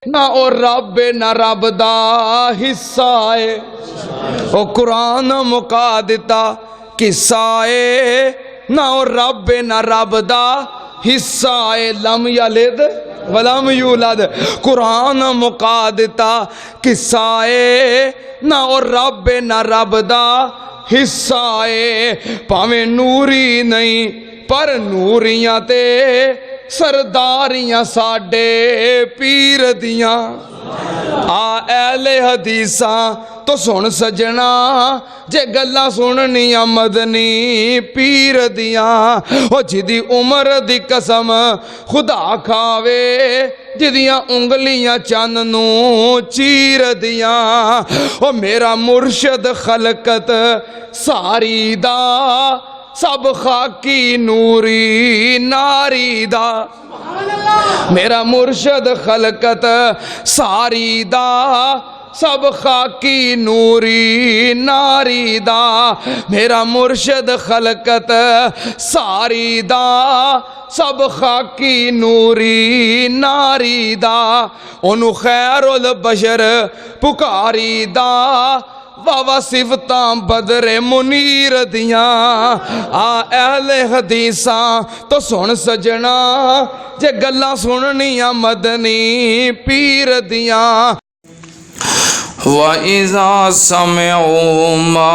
ना ओ रब ना रब दा हिस्सा है। ओ कुरान मुका दिता किस्सा है, ना ओ रब ना रब दा हिस्सा है। लम यलिद वलम यूलद, कुरान मुका दिता किस्सा है, ना ओ रब ना रब दा हिस्सा है। भावें नूरी नहीं पर नूरियां ते सरदारियां साडे पीर दियां। आ ऐले हदीसा तो सुन सजना, जे गल्लां सुननियां मदनी पीर दियां। ओ जिदी उम्र दी कसम खुदा खावे, जिदियां उंगलियां चन्न नू चीर दियां। ओ मेरा मुर्शद खलकत सारी दा, सब खाकी नूरी नारी दा। मेरा मुर्शद खलकत सारी दा, सब खाकी नूरी नारी दा। मेरा मुर्शद खलकत सारी दा, सब खाकी नूरी नारी दा। ओनू खैरुल बशर पुकारी दा, वावा सिफता बदरे मुनीर दियां। आ अहले हदीसा तो सुन सजना, जे गल्लां सुननियां मदनी पीर दियां। वइज़ा समिअू मा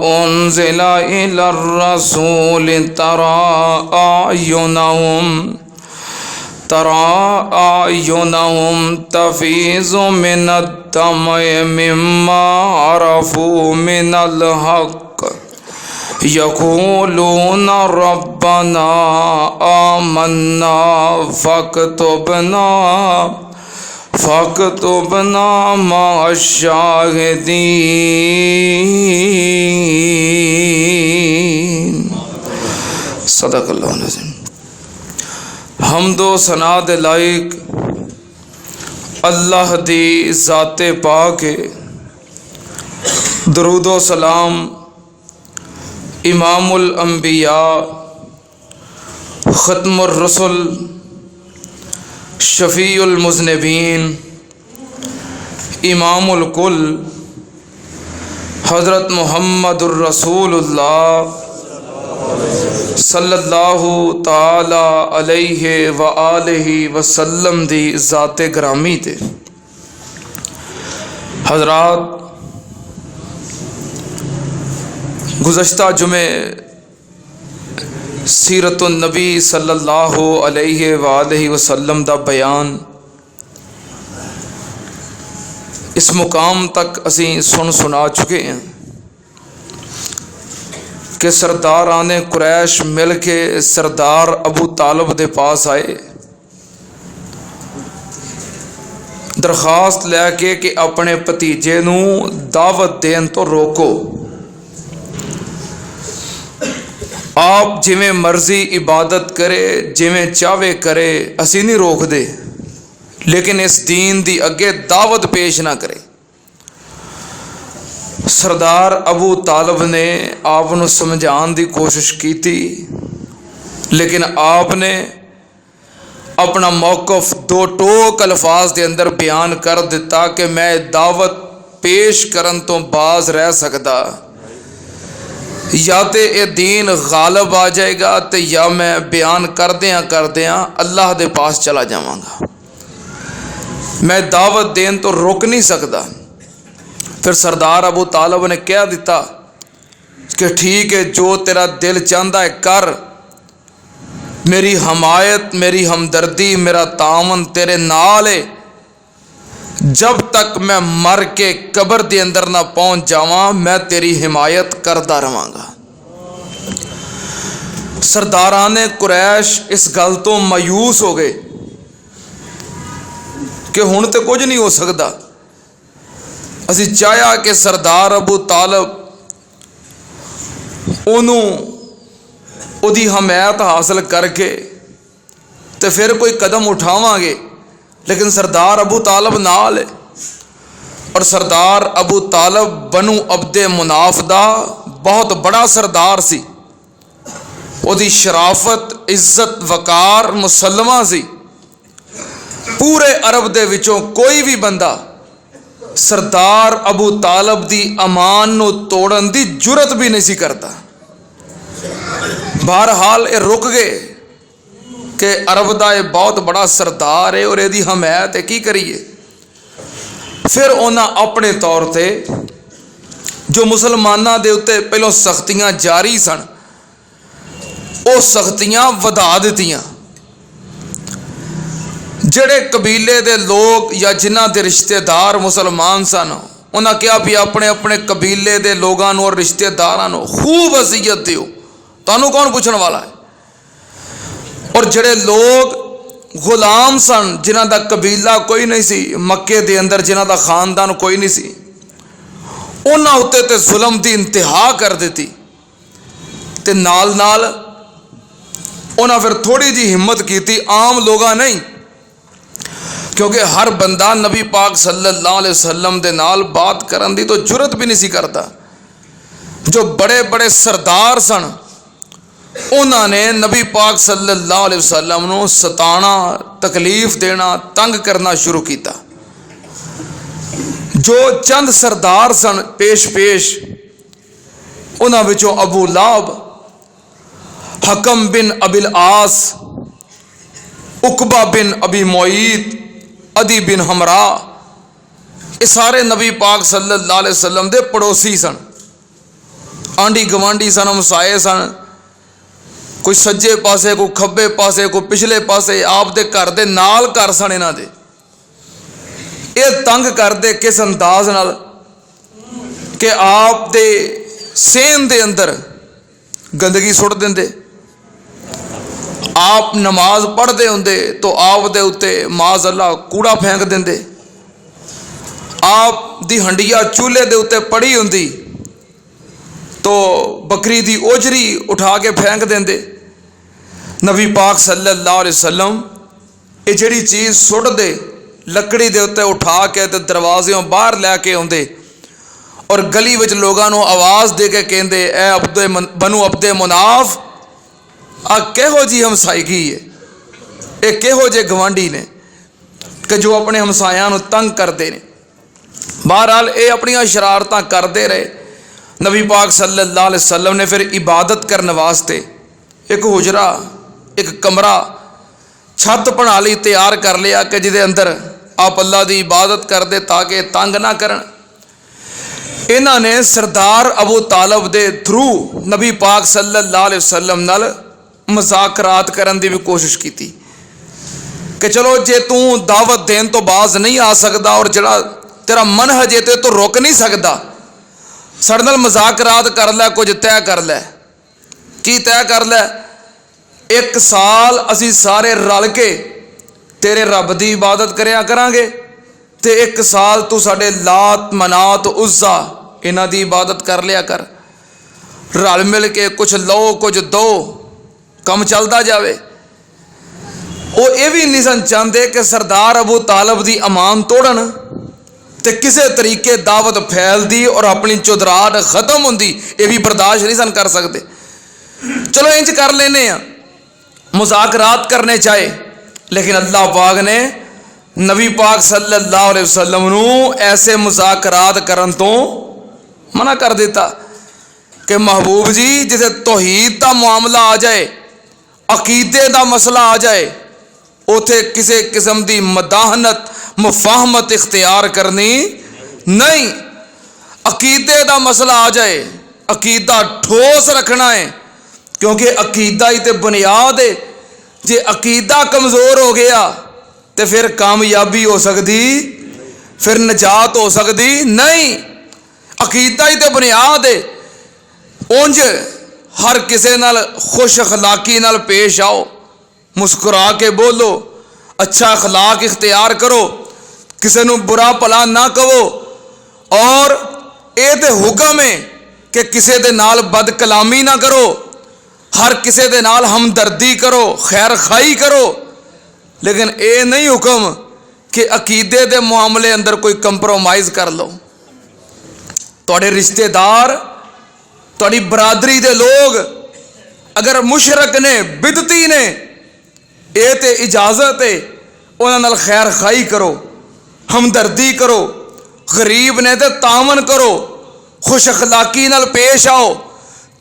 उन्ज़िला इलर रसूल तरा आयुनहुम तफ़ीज़ु मिनद दमइ मिम्मा अरफ़ू मिनल हक़ यक़ूलून रब्बना आमन्ना फ़क्तुबना मअश-शाहिदीन। सदक़ल्लाहुल अज़ीम। हमदो सना दे लायक अल्लाह दी ज़ाते पाक है। दरूदो सलाम इमामुल अंबिया ख़त्मुर रसूल शफ़ीउल मुज़निबीन इमामुल कुल हज़रत मुहम्मदुर रसूलुल्लाह सल्लल्लाहु ताला अलैहि व आलिहि वसल्लम दी ज़ाते ग्रामी ते। हज़रात, गुज़श्ता जुमे सीरतुन नबी सल्लल्लाहु अलैहि व आलिहि वसल्लम दा बयान इस मुकाम तक असी सुना चुके हैं कि सरदाराने कुरैश मिल के सरदार अबू तालब दे पास आए, दरखास्त लैके कि अपने भतीजे नू दावत देन तो रोको। आप जिमें मर्जी इबादत करे, जिमें चाहे करे, असी नहीं रोकते, लेकिन इस दीन दी अगे दावत पेश ना करे। सरदार अबू तालब ने आपनू समझाने की कोशिश की थी, लेकिन आपने अपना मौकफ दो टोक अल्फाज के अंदर बयान कर दिता कि मैं दावत पेश करन तो बाज रह सकता, या तो ये दीन गालब आ जाएगा, तो या मैं बयान करदियां अल्लाह के पास चला जावांगा। मैं दावत देन तो रोक नहीं सकता। फिर सरदार अबू तालब ने कह दिता कि ठीक है, जो तेरा दिल चाहता है कर, मेरी हमायत, मेरी हमदर्दी, मेरा तावन तेरे नाल है। जब तक मैं मर के कब्र के अंदर ना पहुंच जावां, मैं तेरी हिमायत करता रहांगा। सरदाराने कुरैश इस गल तो मायूस हो गए कि हुण तो कुछ नहीं हो सकता। असी चाहया कि सरदार अबू तालब ओनू ओदी हमायत हासिल करके तो फिर कोई कदम उठावांगे, लेकिन सरदार अबू तालब नाल है। और सरदार अबू तालब बनु अब्दे मुनाफ दा बहुत बड़ा सरदार सी। ओदी शराफत, इज्जत, वकार मुसलमा सी। पूरे अरब दे विचों कोई भी बंदा सरदार अबू तालब दी अमान नूं तोड़न दी जुरत भी नहीं सी करता। बहरहाल ये रुक गए कि अरब दा ये बहुत बड़ा सरदार है और यदी हमायत है, की करिए। फिर उन्हां अपने तौर ते जो मुसलमानां दे उत्ते पहलों सख्तियां जारी सन, वो सख्तियां वधा दित्तियां। ਜਿਹੜੇ कबीले दे लोग या जिन्हां दे रिश्तेदार मुसलमान सन, उन्हां कहा भी अपने अपने कबीले दे लोगों और रिश्तेदारां नूं खूब अज़ियत दिओ, तुहानूं कौन पुछण वाला है। और ਜਿਹੜੇ लोग गुलाम सन, जिन्हां दा कबीला कोई नहीं सी, मक्के दे अंदर जिन्हां दा खानदान कोई नहीं सी, उन्हां उत्ते ते जुल्म दी इंतहा कर दित्ती। ते नाल नाल उन्हां फिर थोड़ी जी हिम्मत कीती, आम लोगां नहीं, क्योंकि हर बंदा नबी पाक सल्लल्लाहु अलैहि वसल्लम दे नाल बात करन दी तो जुरत भी नहीं सी करता। जो बड़े बड़े सरदार सन, उन्होंने नबी पाक सल्लल्लाहु अलैहि वसल्लम नूं सताना, तकलीफ देना, तंग करना शुरू किया। जो चंद सरदार सन पेश पेश, उन्हां विचों अबू लाहब, हकम बिन अबिल आस, उकबा बिन अबी मुईत, अदी बिन हमरा, ये सारे नबी पाक सल्लल्लाहु अलैहि वसल्लम दे पड़ोसी सन, आंडी गवांडी सन, हमसाए सन। कोई सज्जे पासे, कोई खब्बे पासे, कोई पिछले पासे, आप दे घर दे नाल घर सन। इन्हां दे ये तंग करदे किस अंदाज नाल कि आप दे सेहन दे अंदर गंदगी सुट देंदे। आप नमाज पढ़ते होंदे तो आप दे उत्ते माज अल्लाह कूड़ा फेंक देंदे। आप दी हंडिया चूल्हे दे उत्ते पड़ी होंदी तो बकरी दी ओजरी उठा के फेंक देंदे। नबी पाक सल्लल्लाहु अलैहि वसल्लम ये जिहड़ी चीज़ सुट दे लकड़ी दे उत्ते उठा के ते दरवाज़ों बाहर लैके आउंदे और गली विच लोगां नूं आवाज़ दे के कहंदे, ए अब्दे बनु अब्दे मुनाफ, आ किहो जी हमसाईगी है, ये किहो जे गवांडी ने कि जो अपने हमसायां नूं तंग करते हैं। बहरहाल ये अपनियां शरारतां करते रहे। नबी पाक सल्लल्लाहु अलैहि वसल्लम ने फिर इबादत करने वास्ते एक हुजरा, एक कमरा, छत बना ली, तैयार कर लिया कि जिहदे अंदर आप अल्लाह की इबादत करते ताकि तंग ना करन। इन्हां ने सरदार अबू तालब दे थ्रू नबी पाक सल्लल्लाहु अलैहि वसल्लम नाल मजाकरात करन दी भी कोशिश की कि चलो जे तू दावत देन तो बाज नहीं आ सकता और जड़ा तेरा मनहज है ते तो रुक नहीं सकता, साडे नाल मजाकरात कर लै, कुछ तय कर लै। की तय कर लै? एक साल असी सारे रल के तेरे रब की इबादत करया करांगे ते एक साल तू साडे लात मनात उज़्ज़ा इन्हां दी इबादत कर लिया कर। रल मिल के कुछ लो कुछ दो, कम चलता जाए। वो ये भी नहीं सन चाहते कि सरदार अबू तालब की अमान तोड़न ते किसी तरीके दावत फैलती और अपनी चौधराहट खत्म होंदी, ये भी बर्दाश्त नहीं सन कर सकते। चलो इंज कर लेने, मुज़ाकरात करने चाहे, लेकिन अल्लाह पाक ने नबी पाक सल्लल्लाहु अलैहि वसल्लम नूं ऐसे मुज़ाकरात करन तो मना कर दिता कि महबूब जी जिसे तौहीद का मामला आ जाए, अकीदे का मसला आ जाए, उथे किसी किस्म की मदाहनत मुफाहमत इख्तियार करनी नहीं। अकीदे का मसला आ जाए, अकीदा ठोस रखना है, क्योंकि अकीदा ही तो बुनियाद है। जे अकीदा कमज़ोर हो गया तो फिर कामयाबी हो सकती, फिर निजात हो सकती नहीं। अकीदा ही तो बुनियाद है। उंज हर किसी नाल खुश अखलाकी नाल पेश आओ, मुस्कुरा के बोलो, अच्छा अखलाक इख्तियार करो, किसी नूं बुरा भला ना कहो। और ये तो हुक्म है कि किसी दे नाल बद कलामी ना करो, हर किसी दे नाल हमदर्दी करो, खैर खाई करो। लेकिन ये नहीं हुक्म कि अकीदे दे मामले अंदर कोई कंप्रोमाइज़ कर लो। तुहाडे रिश्तेदार, तुहाडी बरादरी दे लोग अगर मुशरक ने, बिदती ने, ये तो इजाजत है, उन्हां नाल खैर खाई करो, हमदर्दी करो, गरीब ने तो तावन करो, खुश अखलाकी नाल पेश आओ,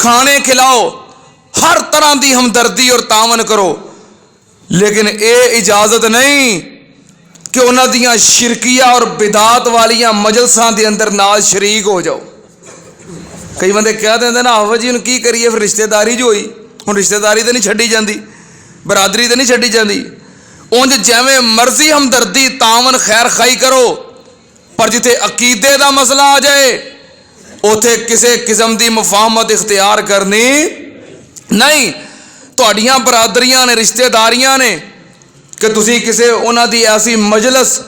खाने खिलाओ, हर तरह की हमदर्दी और तावन करो। लेकिन ये इजाजत नहीं कि उन्हां दियां शिरकिया और बिदात वालियां मजलसां दे अंदर नाल शरीक हो जाओ। कई बंदे कह देंगे ना आहो जी हुण की करिए, फिर रिश्तेदारी जो हुई, हुण रिश्तेदारी तो नहीं छड्डी जाती, बरादरी तो नहीं छड्डी जाती। उंज जिवें मर्जी हमदर्दी तावन खैर खाई करो, पर जिथे अकीदे का मसला आ जाए उथे किसी किस्म की मुफाहमत इख्तियार करनी नहीं। तुहाड़ियां बरादरियां ने, रिश्तेदारियां ने कि तुसी किसी उन्हां दी ऐसी मजलस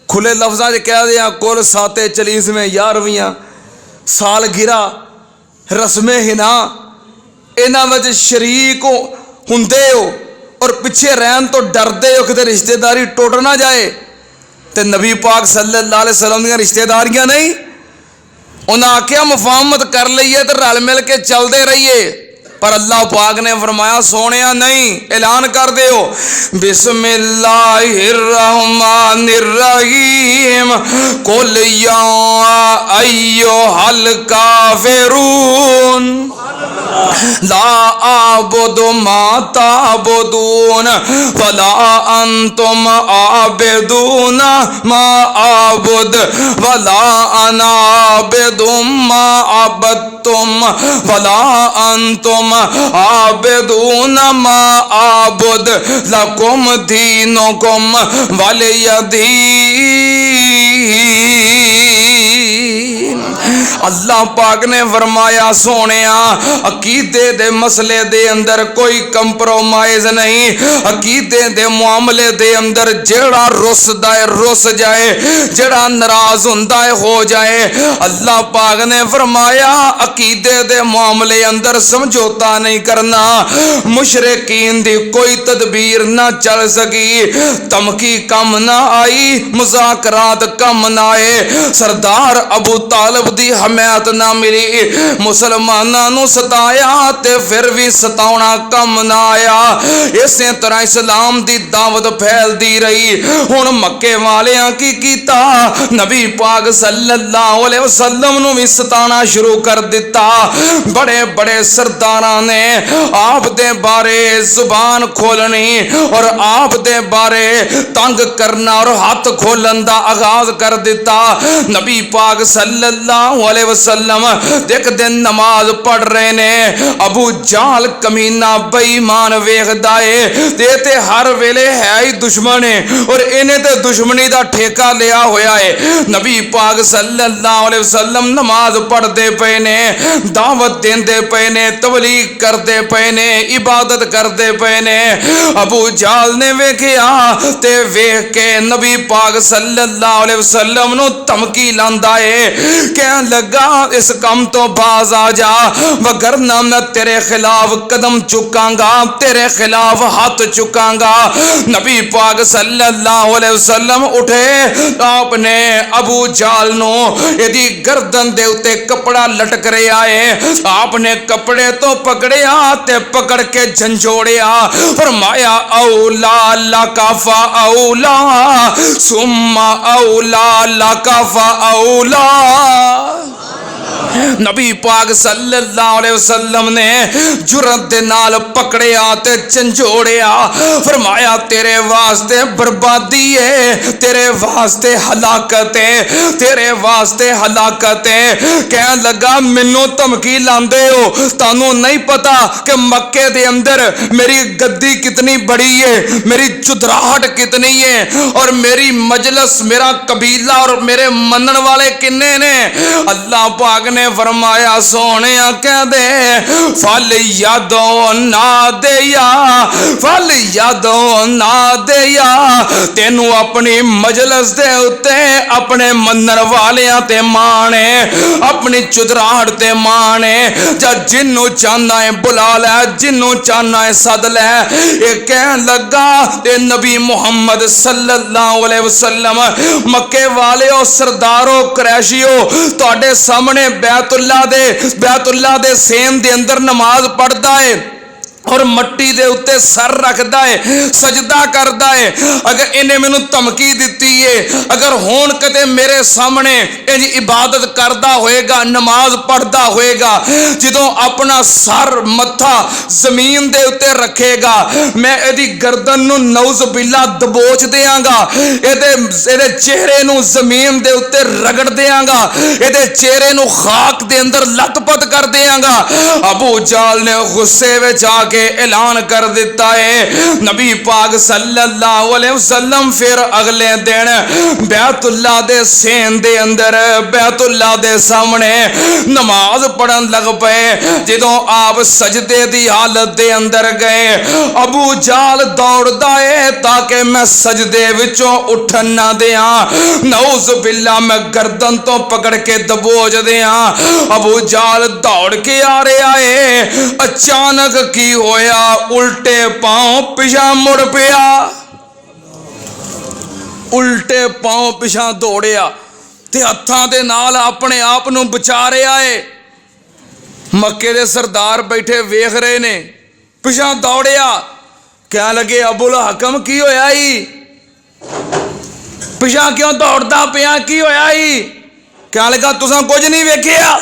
खुले लफ्ज़ां च कह दें कुल साते चलीसवें 11वीं सालगिरह रस्मे हिना इन्हां विच शरीक हुंदे हो और पिछे रहन तो डरदे हो कि रिश्तेदारी टुट ना जाए। तो नबी पाक सल्लल्लाहु अलैहि वसल्लम दी रिश्तेदारियां नहीं, उन्हें आख्या मुफाहमत कर लईए तो रल मिल के चलते रहिए। पर अल्लाह पाक ने फरमाया सोने नहीं, ऐलान कर दो बिस्मिल्लाहिर्रहमानिर्रहीम कुल या अय्युहल काफिरून ला आबुदु मा ताबुदून वला अंतुम आबिदून मा आबुद वला अना आबिदुम मा अबदतुम वला अंतुम आबिदून मा आबुद लकुम दीनुकुम वलियदीन। अल्लाह पाक ने फरमाया सोने अकीदे दे मसले दे अंदर कोई कंप्रोमाइज नहीं। अकीदे दे मामले दे अंदर जेड़ा रुसदा है रुस जाए, जेड़ा नाराज हुंदा है हो जाए। अल्लाह पाक ने फरमाया अकीदे दे मामले अंदर समझौता नहीं करना। मुशरिकीन दी कोई तदबीर ना चल सकी, धमकी कम ना आई, मुज़ाकरात कम ना आए, सरदार अबू तालिब दी हमायत ना मिली, मुसलमानां नूं सताया ते फिर भी सताउणा कम ना आया। इसे तरह इस्लाम दी दावत फैलदी रही। हुण मक्के वालियां की कीता, नबी पाक सल्लल्लाहु अलैहि वसल्लम नूं भी सताना शुरू कर दिता। बड़े बड़े सरदारां ने आप दे बारे जुबान खोलनी और आप दे बारे तंग करना और हाथ खोलन दा आगाज कर दिता। नबी पाक सल्लल्लाहु अलैहि वसल्लम एक दिन नमाज पढ़ रहे ने, अबू जाल कमीना बेईमान वेखदा है ते हर वेले है ही दुश्मन है और इन्हें ते दुश्मनी दा ठेका लिया होया है। नबी पाक सल्लल्लाहु अलैहि वसल्लम नमाज पढ़ते पे ने, दावत देंदे पे ने, तबलीग करते पे ने, इबादत करते पे ने। अबू जाल ने वेखिया ते वेख के नबी पाक सल्लल्लाहु अलैहि वसल्लम नूं धमकी लांदा है, कहन लगा इस कम तो बाज आ जा वगरना मैं तेरे खिलाफ कदम चुकांगा, तेरे खिलाफ हाथ चुकांगा। नबी पाक सल्लल्लाहु अलैहि वसल्लम उठे, आपने अबू जाल नो यदि गर्दन दे उते कपड़ा लटक रहा है, आपने कपड़े तो पकड़िया ते पकड़ के झंझोड़िया, फरमाया औला लकाफा औला सुम्मा औला लकाफा औला। नबी पाक सल्लल्लाहु अलैहि वसल्लम ने जुरत दे नाल पकड़िया ते झंझोड़िया, फरमाया तेरे वास्ते बर्बादी है, तेरे वास्ते हलाकत है, तेरे वास्ते हलाकत है। कहन लगा मैनू धमकी लांदे हो, तानू नहीं पता कि मक्के दे अंदर मेरी गद्दी कितनी बड़ी है, मेरी चुदराहट कितनी है और मेरी मजलस, मेरा कबीला और मेरे मनन वाले किन्ने ने। अल्लाह पाक ने फरमाया सोने कह दे फल यादों ना देया, फल यादों ना देया, तेनू अपनी मजलस दे उत्ते अपने मनन वालियां ते माने, अपनी चुदराहट ते माने। जा जिन्नू चाहना है बुला लै, जिन्नू चाहना है सद लै। ये कहन लगा ते नबी मुहम्मद सल्लल्लाहु अलैहि वसल्लम मक्के वाले सरदारो क्रैशियो तुहाडे सामने बैतुल्ला दे सेन दे अंदर नमाज पढ़दा है। और मट्टी दे उत्ते सर रखदा है, सजदा करदा है। अगर इन्हें मैनू धमकी दिती है, अगर हुण कदे मेरे सामने इंज इबादत करदा होएगा, नमाज पढ़दा होएगा, जदों अपना सर मत्था जमीन दे उत्ते रखेगा, मैं इहदी गर्दन नू नौज़ बिल्ला दबोच देंगा, इहदे चेहरे नू जमीन दे उत्ते रगड़ देंगा, इहदे चेहरे नू खाक दे अंदर लथपथ कर देंगा। अबू जाल ने गुस्से विच आके ऐलान कर दिता है। नबी पाक सल्लल्लाहु अलैहि वसल्लम फिर अगले दिन बैतुल्ला दे सेन दे अंदर बैतुल्ला दे सामने नमाज पढ़न लग पे। जदों आप सजदे दी हालत दे अंदर गए, अबू जाल दौड़दा है ताकि मैं सजदे विचों उठन ना दियां, नऊज़ बिल्ला मैं गर्दन तो पकड़ के दबोच दियां। अबू जाल दौड़ के आ रहा है, अचानक की होया, उल्टे पांव पिछा मुड़ पिया, उल्टे पांव पिछा दौड़िया ते हत्थां दे नाल अपने आप नूं बचा रहा है। मक्के दे सरदार बैठे वेख रहे ने, पिछा दौड़िया, कह लगे अबुल हकम की होया ही, पिछा क्यों दौड़दा पिया, की होया ही? कह लगा तुसां कुछ नहीं वेखिया,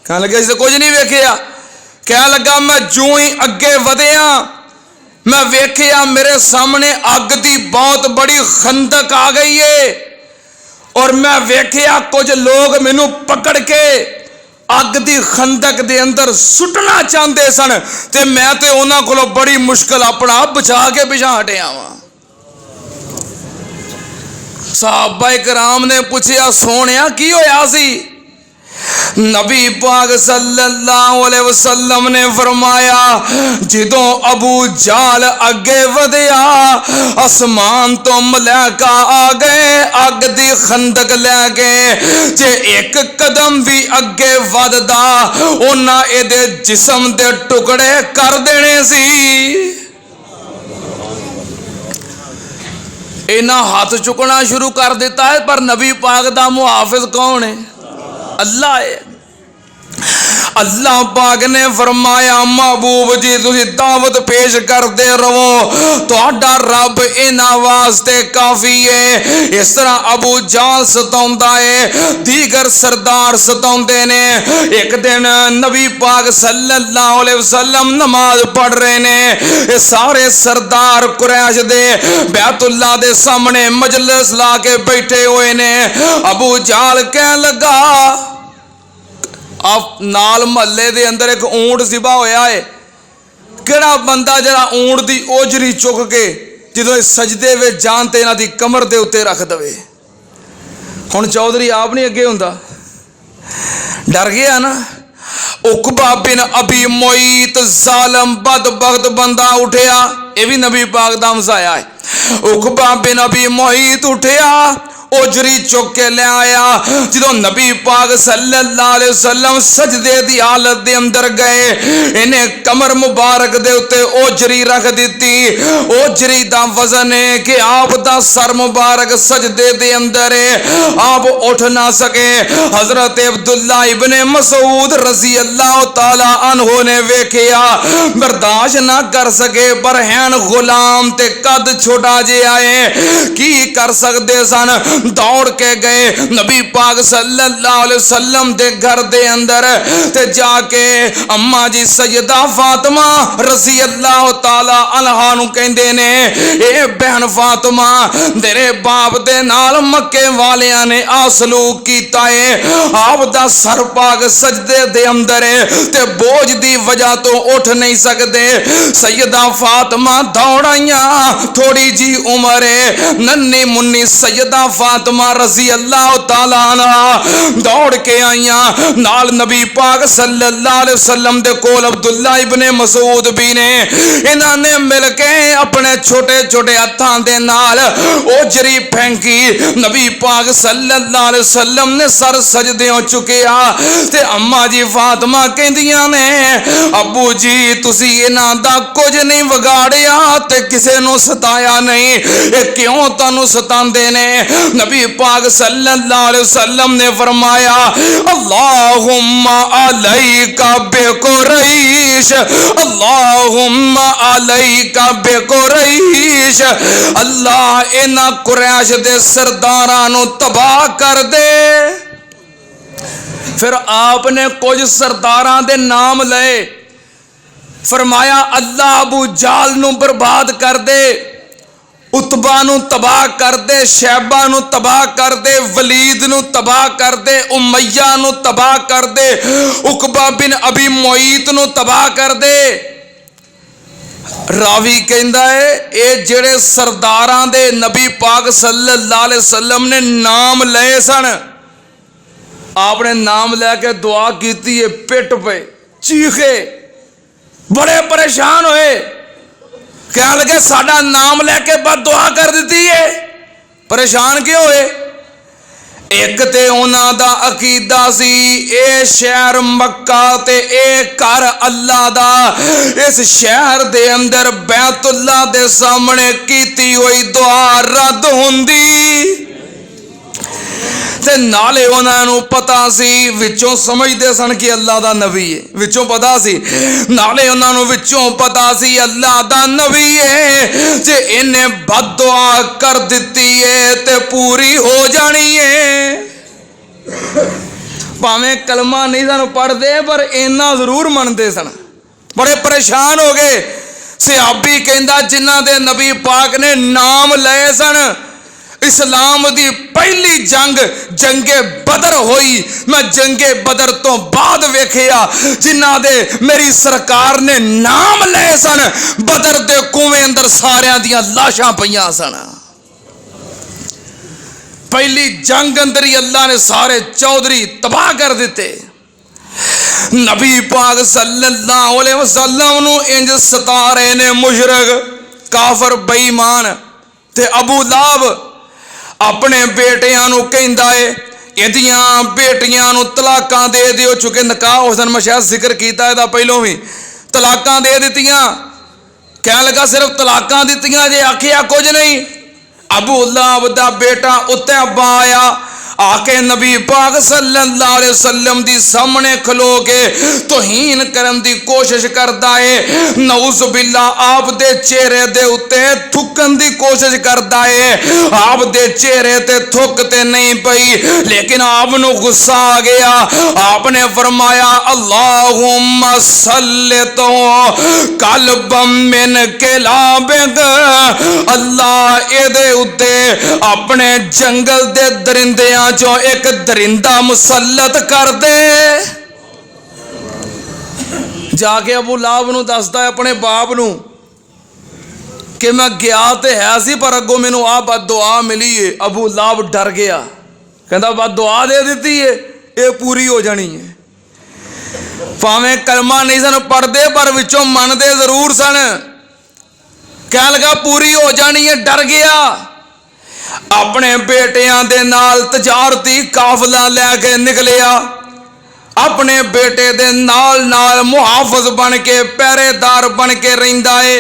कह लगे असीं कुछ नहीं वेखिया। कह लगा मैं जूं ही अगे वधिया, मैं वेखिया मेरे सामने अग दी बहुत बड़ी खंदक आ गई है, और मैं वेखिया कुछ लोग मैनू पकड़ के अग दी खंदक दे अंदर सुटना चाहते सन, ते मैं ते उन्हां कोलों बड़ी मुश्किल अपना आप बचा के पिछा हटिया वां। सहाबा कराम ने पूछया सोहणिया की होया सी? नबी पाक सल्लल्लाहु अलैहि वसल्लम ने फरमाया, जदों अबू जाल अगे वधिया, आसमान तो मलैका आ गए अग दी खंदक लैके, जे एक कदम भी अगे वधदा उन्हां इहदे जिस्म दे टुकड़े कर देने सी। इन्हां हाथ चुकना शुरू कर दिता है, पर नबी पाक दा मुहाफिज कौन है? अल्लाह है। अल्लाह पाक ने फरमाया, महबूब जी तुसी दावत पेश करते रहो, तुहाडा रब इन्हां वास्ते काफी है। इस तरह अबू जाल सताउंदा है, दीगर सरदार सताउंदे ने। एक दिन नबी पाक सल्लल्लाहु अलैहि वसल्लम नमाज पढ़ रहे ने, ये सारे सरदार कुरैश दे बैतुल्ला दे सामने मजलिस ला के बैठे हुए ने। अबू जाल कह लगा, आप नाल महल्ले दे अंदर एक ऊंट जिबा होया है, केड़ा बंदा जरा ऊंट दी ओजरी चुक के जो सजदे वे जान ते इन्हां दी कमर दे उत्ते रख दवे। हुण चौधरी आप नहीं अगे हुंदा, डर गया ना। उकबा बिन अबी मुईत जालम बदबख्त बंदा उठिया, यह भी नबी पाक दा मसाया है। उकबा बिन अबी मुईत उठिया, ओजरी चुक के ले आया। जो नबी पाक सल्लल्लाहु अलैहि वसल्लम सजदे दी हालत दे अंदर गए, इन्हें कमर मुबारक दे उत्ते ओजरी रख दी। ओजरी दा वजन है कि आप दा सर मुबारक सजदे दे अंदर है, आप उठ ना सके। हजरत अब्दुल्ला इब्ने मसूद रजी अल्लाह तआला अन्हु ने वेखिया, बर्दाश्त ना कर सके, पर हैन गुलाम ते कद छोटा जे आए, की कर सकते सन। दौड़ के गए नबी पाक सल्लल्लाहु अलैहि वसल्लम दे घर दे अंदर, ते जाके अम्मा जी सैयदा फातिमा रज़ी अल्लाह तआला अन्हा नु कहंदे ने, ए बहन फातिमा, तेरे बाप दे नाल मक्के वालियां ने आ सलूक कीता है। आप दा सर पाक सजदे दे अंदर है ते बोझ दी वजह तो उठ नहीं सकते। सैयदा फातिमा दौड़ आईयां, थोड़ी जी उम्र है, नन्नी मुन्नी सैयदा फातिमा रज़ी अल्लाह तआला अन्हा दौड़ के आईयां। नाल नबी पाक सल्लल्लाहु अलैहि वसल्लम दे कोल अब्दुल्ला इब्ने मसूद भी ने। इन्हां ने मिल के अपने छोटे छोटे हत्थां दे नाल ओजरी फेंकी। नबी पाक सल्लल्लाहु अलैहि वसल्लम ने सर सजदेओं चुकिया ते अम्मा जी फातिमा कहंदियां ने, अबू जी तुसी इन्हां दा कुछ नहीं विगाड़िया ते किसे नूं सताया नहीं, ये क्यों तुहानूं सतांदे ने? नबी पाक सल्लल्लाहु अलैहि वसल्लम ने फरमाया अल्लाहुम्मा अलैका बिकुरैश, अल्लाहुम्मा अलैका बिकुरैश, अल्लाह इन्हां कुरैश दे सरदारां नूं तबाह कर दे। फिर आपने कुछ सरदारां दे नाम लए, फरमाया अल्लाह अबू जाल नूं बर्बाद कर दे, उतबा नूं तबाह कर दे, शैबा नूं तबाह कर दे, वलीद नूं तबाह कर दे, उमैया नूं तबाह कर दे, उकबा बिन अबी मुईत नूं तबाह कर दे। रावी कहंदा है ये जेड़े सरदारां दे नबी पाक सल्लल्लाहु अलैहि वसल्लम ने नाम लए सन, आपने नाम लैके दुआ की, पिट पे चीखे, बड़े परेशान होए, कह लगे साडा नाम लैके बद दुआ कर दी है। परेशान क्यों होए? एक ते उन्हां दा अकीदा सी ए शहर मक्का ते ए घर अल्लाह दा, इस शहर दे अंदर बैतुल्लाह दे सामने कीती हुई दुआ रद्द हुंदी। ते नाले उन्होंने पता सी, विचों समझते सन कि अल्लाह दा नबी है, विचों पता सी, नाले उन्होंने विचों पता सी अल्लाह दा नबी है, जे इन्हें बददुआ कर दिती है ते पूरी हो जानी है। भावें कलमा नहीं सन पढ़ते पर इन्ना जरूर मनते सन। बड़े परेशान हो गए। सहाबी कहंदा जिन्हां दे नबी पाक ने नाम लए सन, इस्लाम दी पहली जंग जंगे बदर होई, मैं जंगे बदर तो बाद वेखिया जिन्हां दे मेरी सरकार ने नाम लए सन, बदर दे कुएं अंदर सारियां दियां लाशां पईयां सन। पहली जंग अंदर ही अल्लाह ने सारे चौधरी तबाह कर दिते। नबी पाक सल्लल्लाहु अलैहि वसल्लम नूं इंज सता रहे ने मुशरक काफर बेईमान। ते अबू लाहब अपने बेटियां नूं कहंदा है इहदियां बेटियां नूं तलाकां दे दिओ, चुके निकाह उस दिन मैं शायद जिक्र कीता इहदा पहलों भी, तलाकां दे दित्तियां। कह लगा सिर्फ तलाकां दित्तियां जे, आखिया कुछ नहीं। अबू लाहब दा बेटा उत्तैबा आया, आके नबी पाक सल्लल्लाहु अलैहि वसल्लम दी सामने खलो के तौहीन करन दी कोशिश करदा है। नऊज़ बिल्लाह आप दे चेहरे दे उत्ते थुकन दी कोशिश करदा है। आप दे चेहरे ते थुक ते नहीं पई, लेकिन आप नूं गुस्सा आ गया। आपने फरमाया अल्लाहुम्मा सल्ले तो कल्बम मिन किलाबिक, अल्लाह एदे उत्ते अपने जंगल दे दरिंदियां जो एक दरिंदा मुसल्लत कर दे। जाके अबू लाहब नूं दसदा है अपने बाप नूं कि मैं गया तो है सी पर अगों मैनू आ बद दुआ मिली है। अबू लाहब डर गया, कहता बद दुआ दे दी है, ये पूरी हो जानी है। भावें कलमा नहीं सन पढ़ते पर विचों मनते जरूर सन। कह लगा पूरी हो जानी है, डर गया। अपने बेटियां दे नाल तजारती काफला लैके निकलिया। अपने बेटे दे नाल नाल मुहाफिज बन के पहरेदार बन के रहिंदा है।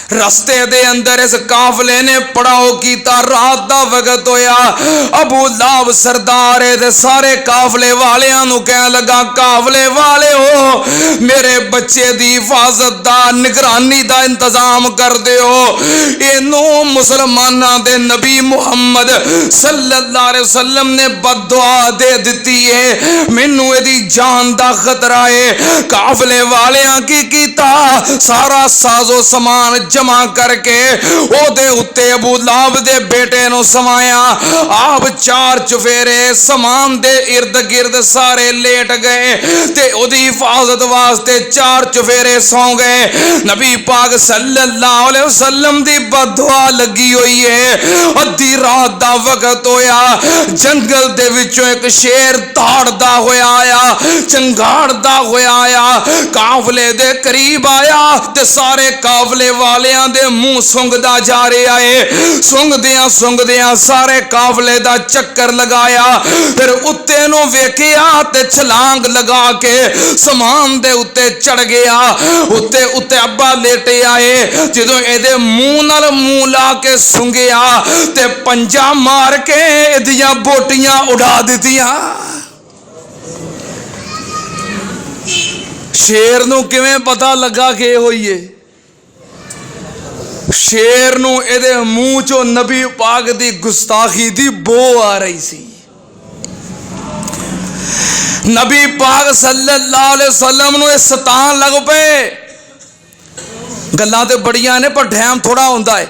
रस्ते दे अंदर इस काफले ने पड़ाव कीता, रात दा वक्त होया। अबू लाहब सरदार दे सारे काफले वालियां नूं कहन लगा काफले वाले हो, मेरे बच्चे दी हिफाजत दा निगरानी दा इंतजाम कर दिओ। इनू मुसलमानां दे नबी मुहम्मद सल्लल्लाहु अलैहि वसल्लम ने बददुआ दे दिती है, मैनू इहदी जान दा खतरा है। काफले वालियां की कीता, सारा साजो समान जमा करके ओदे उत्ते अबू लाहब दे बेटे नूं समाया। आप चार चुफेरे समान दे इर्द गिर्द सारे लेट गए ते ओदी हिफाजत वास्ते चार चुफेरे सौ गए। नबी पाक सल्लल्लाहु अलैहि वसल्लम दी बददुआ लगी हुई है। अद्धी रात दा वक्त होया, जंगल दे विचों एक शेर दौड़दा होया आया, चंगाड़दा होया आया, काफले दे करीब आया ते सारे काफले वाले वालियां दे मुंह सुंघदा जा रहा है। सुंघदियां सारे काफले दा चक्कर लगाया, फिर उत्ते नूं वेखिया ते छलांग लगा के समान दे उत्ते चढ़ गया। उत्ते उत्ते अब्बा लेटे आए, जदों एदे मुंह नाल मुंह ला के सुंघिया ते पंजा मार के एदियां बोटियां उड़ा दित्तियां। शेर नूं किवें पता लगा कि होइए? शेर नूं एदे मुंह चों नबी पाक दी गुस्ताखी दी बो आ रही सी। नबी पाक सल्लल्लाहु अलैहि वसल्लम नूं सतान लग पे। गल्लां ते बड़ियां ने पर टैम थोड़ा हुंदा है।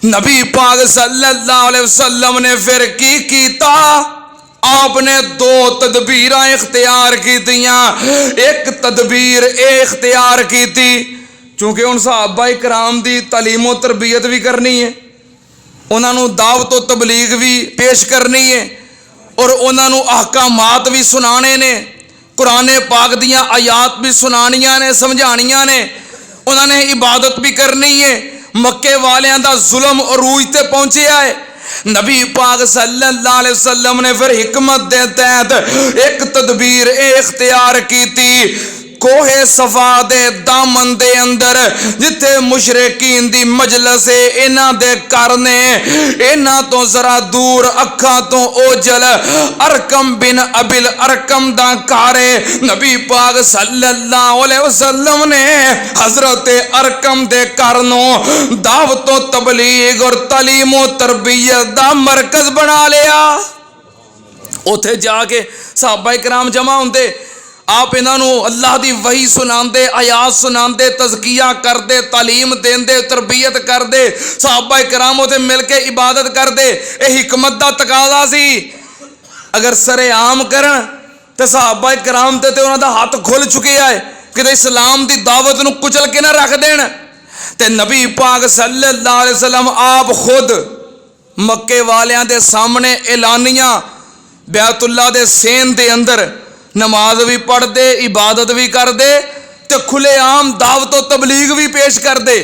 नबी पाक सल्लल्लाहु अलैहि वसल्लम ने फिर की कीता? आपने दो तदबीर इख्तियार की। एक तदबीर इख्तियार की थी, चूंकि उन सहाबा कराम दी तालीमो तरबियत भी करनी है, उन्होंने दावत व तबलीग भी पेश करनी है और उन्होंने अहकामात भी सुनाने ने, कुरान पाक दियां आयात भी सुनानियां ने, समझानियां ने, उन्होंने इबादत भी करनी है। मक्के वालियां दा जुल्म अरूज ते पहुंचिया है। नबी पाक सल्लल्लाहु अलैहि वसल्लम ने फिर हिकमत दे तहत एक तदबीर इख्तियार की थी। कोहे सफा दे दामन दे अंदर जिथे मुशरिकीन दी मजलिस है, इन्हां दे घर ने, इन्हां तो जरा दूर अखा तो ओजल अरकम बिन अबिल अरकम दा घर है। नबी पाक सल्लल्लाहु अलैहि वसल्लम ने हजरत अरकम दे घर नो दावत व तबलीग और तालीमो तरबियत दा मरकज बना लिया। उथे जाके सहाबा कराम जमा होंदे, आप इन्हों अल्लाह की वही सुनाते, आयात सुनाते, तज़किया करते, तालीम देंदे, तरबियत करते, सहाबा कराम उसे मिल के इबादत करते। यह हिकमत का तकाजा सी। अगर सरेआम करन तो सहाबा कराम ते उन्हों का हाथ खुल चुकिया है कि इस्लाम की दावत नूं कुचल के ना रख देन। ते नबी पाक सल्लल्लाहु अलैहि वसल्लम आप खुद मक्के वालियां दे सामने ऐलानिया बैतुल्ला दे सेन दे अंदर नमाज भी पढ़ते, इबादत भी करते, तो खुलेआम दावत व तबलीग भी पेश करते।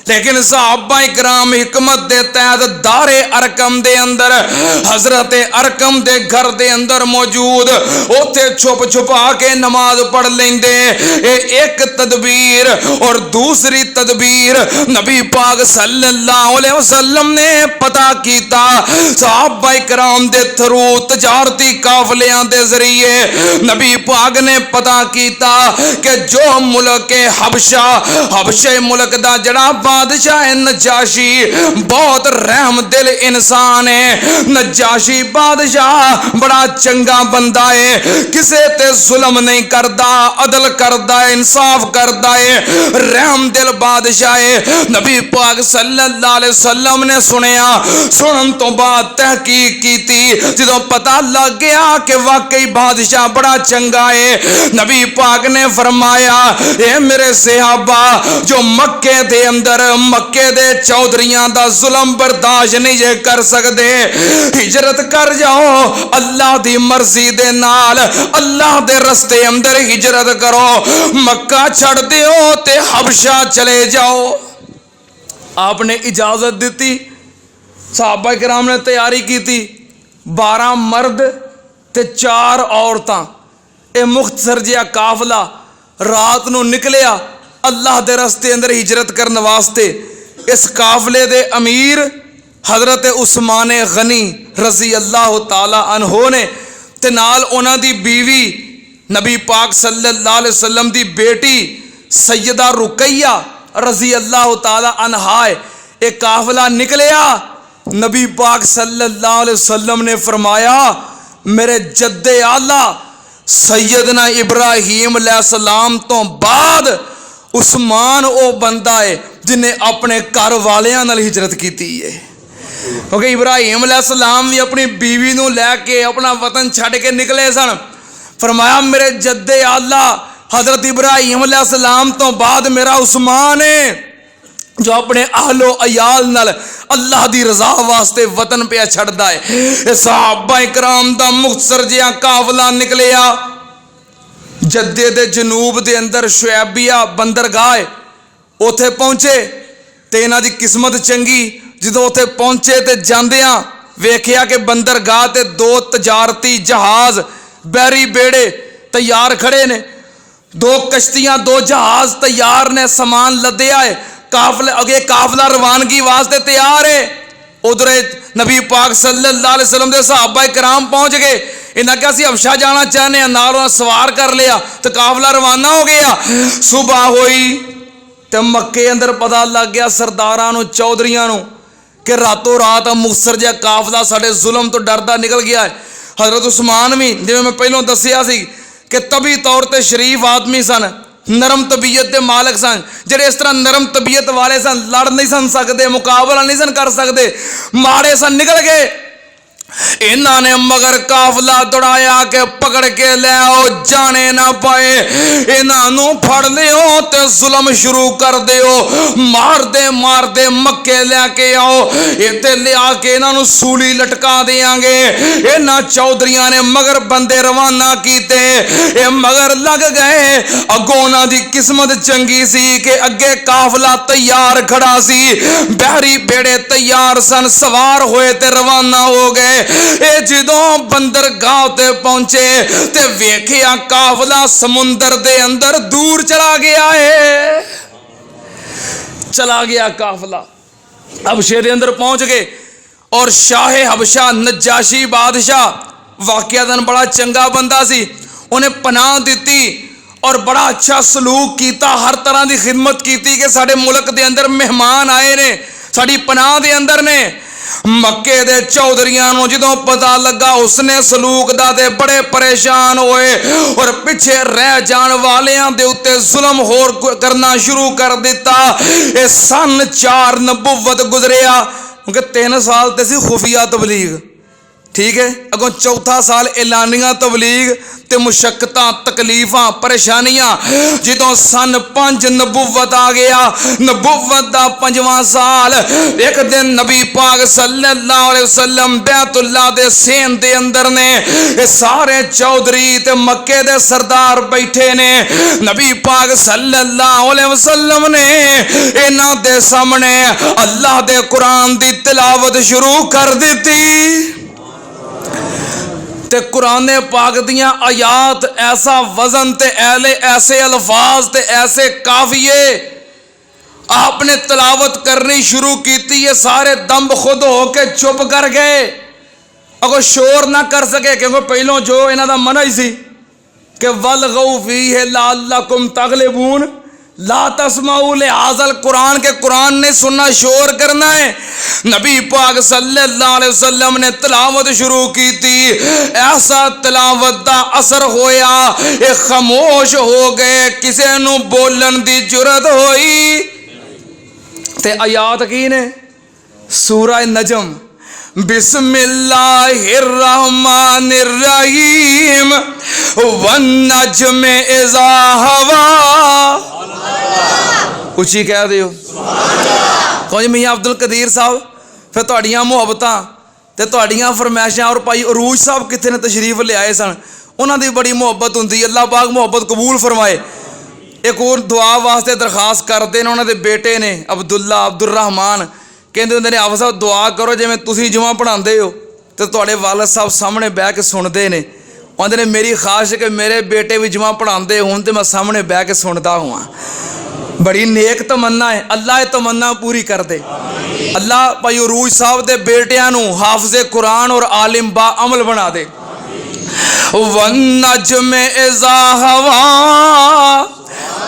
लेकिन सहाबा कराम हिकमत दे तहत दारे अरकम दे अंदर, हजरत अरकम दे घर दे अंदर मौजूद, उथे छुप छुपा के नमाज पढ़ लेंदे। एक तदबीर और दूसरी तदबीर नबी पाक सल्लल्लाहु अलैहि वसल्लम ने पता कीता। सहाबा कराम दे थरू तजारती काफलियां दे जरिए नबी पाक ने पता कीता कि जो मुल्क हबशा, हबशे मुल्क दा जड़ा बादशाह नजाशी बहुत रहम दिल इंसान है। नजाशी बादशाह बड़ा चंगा बंदा है, किसे ते जुल्म नहीं करता, अदल करता है, इंसाफ करता है, रहम दिल बादशाह है। नबी पाक सल्लल्लाहु अलैहि वसल्लम ने सुनिया, सुनन तो बाद तहकीक की थी, जो पता लग गया कि वाकई बादशाह बड़ा चंगा है। नबी पाक ने फरमाया, ए मेरे सहाबा जो मक्के दे अंदर मक्के दे चौधरियां दा जुल्म बर्दाश्त नहीं जे कर सकते, हिजरत कर जाओ अल्लाह दी मर्जी दे नाल, अल्लाह दे रस्ते अंदर हिजरत करो, मक्का छड़ दियो ते हबशा चले जाओ। आपने इजाजत दी थी, सहाबा कराम ने तैयारी की थी, 12 मर्द ते 4 औरतां, यह मुख्तसर जिहा काफला रात नूं निकलिया अल्लाह दे रस्ते अंदर हिजरत करने वास्ते। इस काफले दे अमीर हजरत उस्मान गनी रजी अल्लाह ताला अन्हो ने ते नाल उन्हां दी बीवी नबी पाक सल्लल्लाहु अलैहि वसल्लम दी बेटी सैयदा रुकैया रजी अल्लाह ताला अन्हा। एक काफला निकलिया। नबी पाक सल्लल्लाहु अलैहि वसल्लम ने फरमाया, मेरे जद्दे आला सैयदना इब्राहीम अलैहिस्सलाम तो बाद उस्मान वो बंदा है जिन्हें अपने घर वालियां नाल हिजरत की है। क्योंकि इब्राहीम अलैहिस्सलाम भी अपनी बीवी नूं लैके अपना वतन छड़ के निकले सन। फरमाया, मेरे जद्दे आला हजरत इब्राहीम अलैहिस्सलाम तो बाद मेरा उस्मान है जो अपने आहलो अयाल नाल अल्लाह दी रजा वास्ते वतन पे छड़दा है। सहाबा इकराम दा मुख्तसर जिहा काफला निकलिया। जद्दे दे जनूब दे अंदर शुएबिया बंदरगाह उथे पहुंचे। ਤੇ ਇਹਨਾਂ ਦੀ ਕਿਸਮਤ ਚੰਗੀ, ਜਦੋਂ ਉੱਥੇ ਪਹੁੰਚੇ ਤੇ ਜਾਂਦਿਆਂ ਵੇਖਿਆ ਕਿ ਬੰਦਰਗਾਹ ਤੇ 2 ਤਜਾਰਤੀ ਜਹਾਜ਼ ਬੈਰੀ ਬੇੜੇ ਤਿਆਰ ਖੜੇ ਨੇ, 2 ਕਸ਼ਤੀਆਂ 2 ਜਹਾਜ਼ ਤਿਆਰ ਨੇ, ਸਮਾਨ ਲੱਦਿਆ ਹੈ, ਕਾਫਲੇ ਅੱਗੇ ਕਾਫਲਾ ਰਵਾਨਗੀ ਵਾਸਤੇ ਤਿਆਰ ਹੈ। उधर नबी पाक सल्लल्लाहु अलैहि वसल्लम के सहाबा कराम पहुंच गए। इन्हें कहा असीं हबशा जाना चाहते हैं, नाल सवार कर लिया तो काफला रवाना हो गया। सुबह हुई तो मक्के अंदर पता लग गया सरदारां नूं, चौधरियां नूं कि रातों रात मुक्तसर जिहा काफला साडे जुल्म तो डरदा निकल गया है। हजरत उस्मान भी जिवें मैं पहलों दस्सिया सी कि तभी तौर पर शरीफ आदमी सन, नरम तबीयत के मालक सन, ਜਿਹੜੇ इस तरह नरम तबीयत वाले सन, लड़ नहीं सन सकते, मुकाबला नहीं सन कर सकते, माड़े सन, निकल गए। इन्हों ने मगर काफला दौड़ाया कि पकड़ के ले आओ, जाने ना पाए, इन्हों फड़ लियो ते जुल्म शुरू कर दियो, मार दे मक्के लेके आओ, इत्थे लिया के इन्हों सूली लटका देंगे। इन्हों चौधरियां ने मगर बंदे रवाना कीते, ये मगर लग गए। अगों उन्हां दी किस्मत चंगी सी कि अगे काफला तैयार खड़ा सी, बहरी बेड़े तैयार सन, सवार होए ते रवाना हो गए। ਇਹ ਜਦੋਂ ਬੰਦਰਗਾਹ ਤੇ ਪਹੁੰਚੇ ਤੇ ਵੇਖਿਆ ਕਾਫਲਾ ਸਮੁੰਦਰ ਦੇ ਅੰਦਰ ਦੂਰ ਚਲਾ ਗਿਆ ਹੈ, चला गया काफला। हबशे के अंदर पहुंच गए और शाहे हबशा नजाशी बादशाह वाकयातन बड़ा चंगा बंदा सी, उन्हें पनाह दी और बड़ा अच्छा सलूक किया, हर तरह की खिदमत की कि साडे मुल्क के अंदर मेहमान आए ने, साड़ी पनाह के अंदर ने। मक्के दे चौधरियां नूं जदों पता लगा उसने सलूक दा ते बड़े परेशान होए और पिछे रह जान वालियां दे उत्ते जुल्म होर करना शुरू कर दिता। ये सन 4 नबुवत गुजरिया, क्योंकि 3 साल ते सी खुफिया तबलीग, ठीक है, अगों 4था साल ऐलानिया तबलीग ते मुशक्कतां तकलीफां परेशानियां। जदों सन 5 नबुवत आ गया, नबुवत दा 5वां साल, एक दिन नबी पाक सल्लल्लाहु अलैहि वसल्लम बैतुल्लाह दे सेन दे अंदर ने, ये सारे चौधरी ते मक्के दे सरदार बैठे ने। नबी पाक सल्लल्लाहु अलैहि वसल्लम ने इन्हां दे सामने अल्लाह दे कुरान दी तिलावत शुरू कर दी ते कुरान पाक दियां आयात ऐसा वजन ते ऐसे अल्फाज ते ऐसे काफिये आपने तिलावत करनी शुरू की। ये सारे दम खुद होके चुप कर गए, अगर शोर ना कर सके, क्योंकि पहलों जो इन्हां दा मना ही सी कि वलगौ फीहि लअल्लकुम तगलिबून ला तस्माऊ लिहाज़ल कुरान के कुरान ने सुनना, शोर करना है। नबी पाक सल्लल्लाहु अलैहि वसल्लम ने तिलावत शुरू की थी, ऐसा तिलावत दा असर होया, ये खामोश हो गए, किसी नू बोलन दी जुरत होई। ते आयात की ने सूरह नजम, बिस्मिल्लाहिर रहमानिर रहीम वन नज्म इज़ा हवा। उची कह दियो कौन मियाँ अब्दुल कदीर साहब, फिर तुहाड़ियां मुहब्बतां ते तुहाड़ियां फरमाइशां। और भाई अरूज साहब कितने ने तशरीफ ले आए सन, उन्होंने बड़ी मुहब्बत होंदी, अल्लाह पाक मुहब्बत कबूल फरमाए। एक और दुआ वास्ते दरखास्त करते हैं, उन्होंने बेटे ने अब्दुल्ला अब्दुल रहमान, कहते होंगे ने आप साहब दुआ करो जिवें तुसीं जुमा पढ़ाते हो तो तुहाडे वालिद साहब सामने बह के सुनते हैं। आंदे ने मेरी ख्वाहिश है कि मेरे बेटे भी जुमा पढ़ाते होण ते मैं सामने बह के सुनता हुआ। बड़ी नेक तमन्ना है, अल्लाह ये तमन्ना पूरी कर दे। अल्लाह भाई अरूज साहब के बेटियां नूं हाफिज़े कुरान और आलिम बा अमल बना दे। वन नज्म इज़ा हवा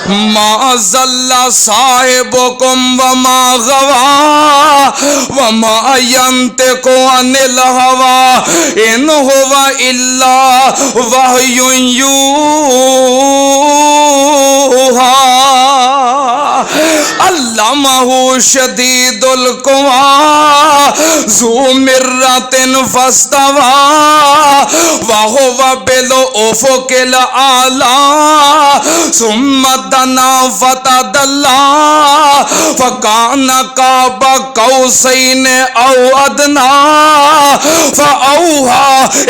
मा ज़ल्ला साहिबुकुम व मा गवा व मा यंतिकु अनिल हवा इन हुवा इल्ला वह्युन यूहा अल्लमहु शदीदुल कुवा ज़ू मिर्रतिन फस्तवा व हुवा बिल उफ़ुक़िल आला सुम्मा दना फतदल्ला फकाना काबा कौसैन औ अदना फऔहा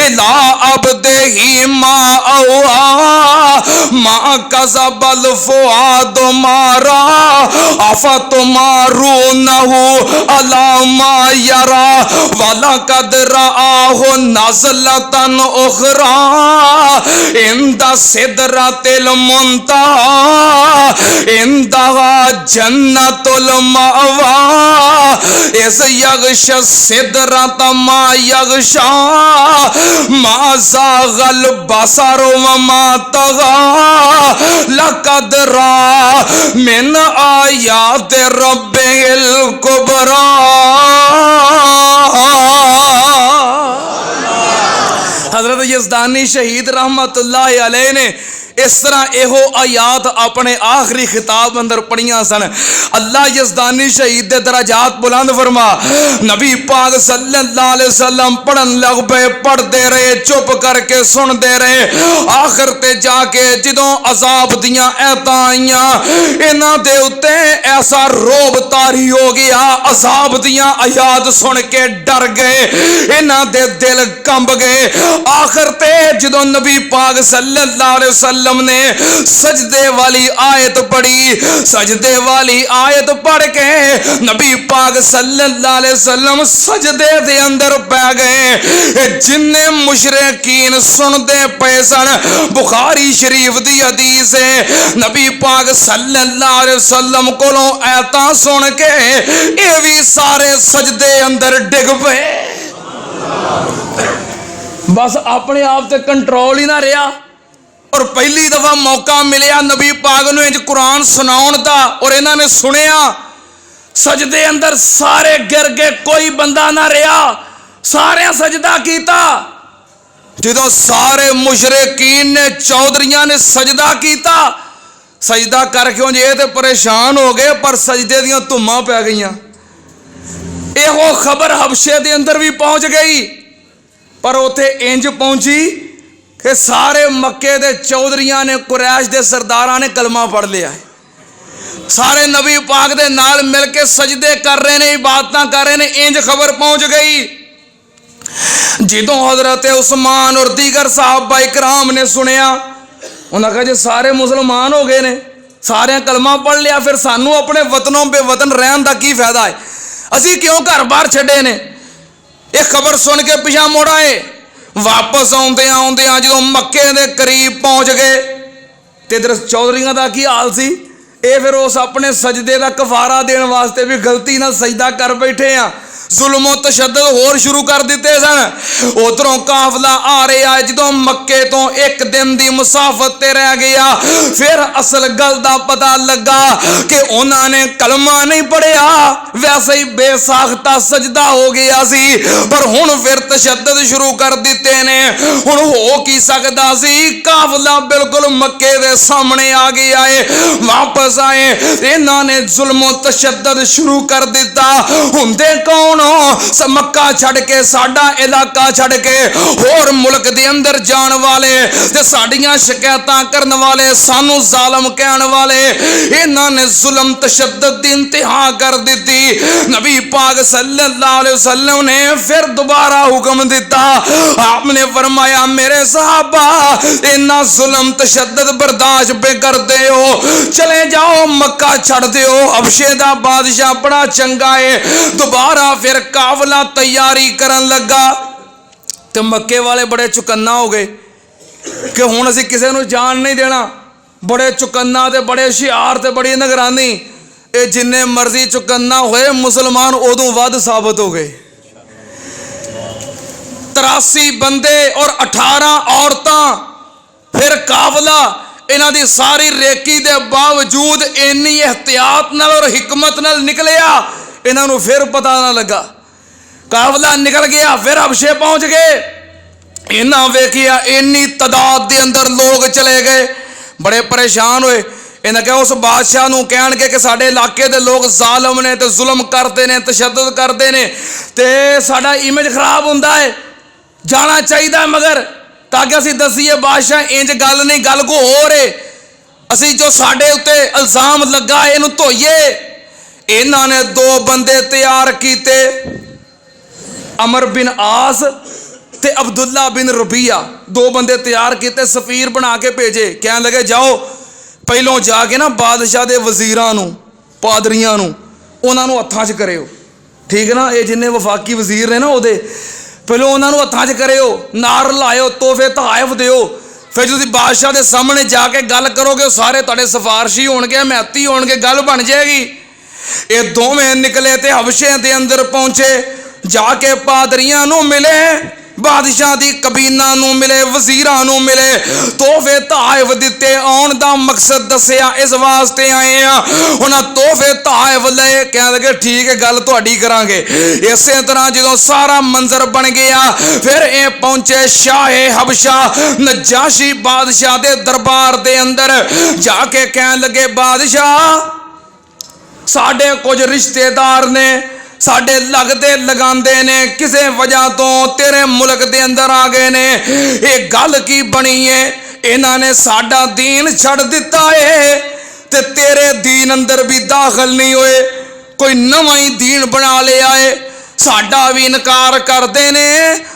इला अब्दिही मा औहा माँ कज़बल फुआद मारा अफतुमारूनहु अला मा यरा वलक़द रआहु नज़लतन उख़रा इंदा सिदरतिल मुंतहा इंदहा जन्नतुल मअवा इज़ यग़शा सिदरत मा यग़शा मा ज़ाग़ल बसर व मा तग़ा लक़द रा मिन आयात रब्बिल कुबरा। हज़रत यज़दानी शहीद रहमतुल्लाह अलैह ने इस तरह एहो आयात अपने आखिरी खिताब अंदर पढ़िया सन। अल्लाह यज़दानी शहीद दे दराजात बुलंद फरमा। नबी पाक सल्लल्लाहु अलैहि वसल्लम पढ़न लग पे, पढ़ते रहे, चुप करके सुनते रहे। आखिर ते जाके जदों अजाब दियां ऐतां आईयां इन्हां दे उत्ते ऐसा रोब तारी हो गया, अजाब दियां आयात सुन के डर गए, इन्हां दे दिल कंब गए। आखिर ते जदों नबी पाक सल्लल्लाहु अलैहि वसल्लम ने सजदे वाली आयत पढ़ी, सजदे वाली आयत पढ़ के नबी पाक सल्लल्लाहु अलैहि वसल्लम सजदे दे अंदर पै गए। जिन्ने मुशरिकीन सुनते पे सन, बुखारी शरीफ दी हदीस है, नबी पाक सल्लल्लाहु अलैहि वसल्लम कोलों आयतां सुन के ये भी सारे सजदे अंदर डिग पे। बस अपने आप से कंट्रोल ही ना रहा। और पहली दफा मौका मिलिया नबी पाक नूं इंज कुरान सुनाउण दा, और इन्हां ने सुनिया, सजदे अंदर सारे गिर गए, कोई बंदा ना रहा, सारे सजदा कीता। जदों सारे मुशरिकीन ने, चौधरियां ने सजदा कीता, सजदा करके उंज ये तो परेशान हो गए, पर सजदे दियां धुम्मां पै गईयां। एहो खबर हबशे दे अंदर भी पहुंच गई, पर उथे इंज पहुंची कि सारे मक्के दे चौधरियां ने, कुरैश दे सरदारां ने कलमा पढ़ लिया है। सारे नबी पाक दे नाल मिल के सजदे कर रहे ने, इबादतां कर रहे ने। इंज खबर पहुंच गई। जदों हजरत उस्मान और दीगर साहबा इकराम ने सुनिया, उन्होंने कहा जी सारे मुसलमान हो गए ने, सारे कलमा पढ़ लिया, फिर सानू अपने वतनों बेवतन रहन का की फायदा है, असी क्यों घर बाहर छड़े ने। यह खबर सुन के पिछा मुड़ आए। वापस आउंदे आउंदे जो मक्के दे करीब पहुंच गए तो इधर चौधरियां का की हाल सी। ये फिर उस अपने सजदे का कफारा देने वास्ते भी गलती ना सजदा कर बैठे हैं, जुल्म तशद्दुद होर शुरू कर दिते सन। उधरों काफला आ रहा है, जो मक्के तो एक दिन की मुसाफत ते रह गया, फिर असल गल का पता लगा कि उन्होंने कलमा नहीं पढ़िया, वैसे ही बेसाख्ता सजदा हो गया सी, पर हुण फिर तशद्दुद शुरू कर दिते ने। हुण हो की सकदा सी, काफला बिल्कुल मक्के दे सामने आ गया है। वापस आए, इन्होंने जुल्म तशद्दुद शुरू कर दिता। हुंदे कौन मक्का छड़ के, साडा इलाका छड़ के होर मुल्क दे अंदर जान वाले ते साडियां शिकायतां करन वाले, सानू जालम कहन वाले, इन्हां ने जुल्म तशद्दुद दी इंतहा कर दी। नबी पाक सल्लल्लाहु अलैहि वसल्लम ने फिर दोबारा हुक्म दिता। आपने फरमाया, मेरे सहाबा इन्ना जुल्म तशद्दुद बर्दाश्त पे करते हो, चले जाओ मक्का छड़ दो। हबशे दा बादशाह बड़ा चंगा है। दोबारा फिर काफला तैयारी करन लगा, तो मक्के वाले बड़े चुकन्ना हो गए कि हुण असीं किसी नूं जान नहीं देना। बड़े चुकन्ना ते बड़े हुशियार ते बड़ी निगरानी, ये जिन्ने मर्जी चुकन्ना होए, मुसलमान उदों वध साबित हो गए। 83 बंदे और 18 औरतां, फिर काफला इन्हां दी सारी रेकी दे बावजूद इन्नी एहतियात नाल और हिकमत नाल निकलिया, इन्हों फिर पता ना लगा। काफला निकल गया, फिर हबशे पहुंच गए। इन्हें वेखिया इन्नी तादाद के अंदर लोग चले गए, बड़े परेशान हुए। इन्हें कहा उस बादशाह नूं कहणगे कि साडे इलाके दे लोग जालम ने ते जुल्म करते ने, तशद्दुद करते ने, ते साडा इमेज खराब हुंदा है, जाना चाहिए मगर, ताकि असीं दसीए बादशाह इंज गल नहीं, गल को हो रहे, असीं जो साडे उत्ते इल्जाम लगा इहनूं धोईए। इन्हां ने 2 बंदे तैयार किए, अमर बिन आस ते अब्दुल्ला बिन रबिया, दो बंदे तैयार किए, सफीर बना के भेजे। कहने लगे जाओ पहलों जाके ना बादशाह के वजीरां नूं, पादरियां नूं, उन्हां नूं हत्थां च करियो। ठीक है ना, ये जिन्ने वफाकी वजीर ने ना उहदे पहलों उन्हां नूं हत्थां च करियो, नार लाओ, तोहफे तहाइफ दिओ। फिर तुसीं बादशाह के सामने जाके गल करोगे, सारे तुहाडे सिफारशी होणगे, हमायती होणगे, गल बन जाएगी। ये दोवें निकले ते हबशे दे अंदर पहुंचे, जाके पादरियां नूं मिले, बादशाह दी कबीना नूं मिले, वजीरां नूं मिले, तोहफे तहाइफ दिते। आउण दा मकसद दसिया, इस वास्ते आए आ। उन्हां तोहफे तहाइफ लए, कहण लगे ठीक है गल तुहाडी करांगे। इसे तरह जदों सारा मंजर बन गया, फिर ये पहुंचे शाहे हबशा नजाशी बादशाह दे दरबार दे अंदर। जाके कहण लगे बादशाह साडे कुछ रिश्तेदार ने, साडे लगदे लगांदे ने, किसी वजह तो तेरे मुल्क दे अंदर आ गए ने। ये गल की बनी है, इन्हां ने साडा दीन छड़ दिता है ते तेरे दीन अंदर भी दाखिल नहीं होए, कोई नवा ही दीन बना लिया है। साडा भी इनकार करते ने,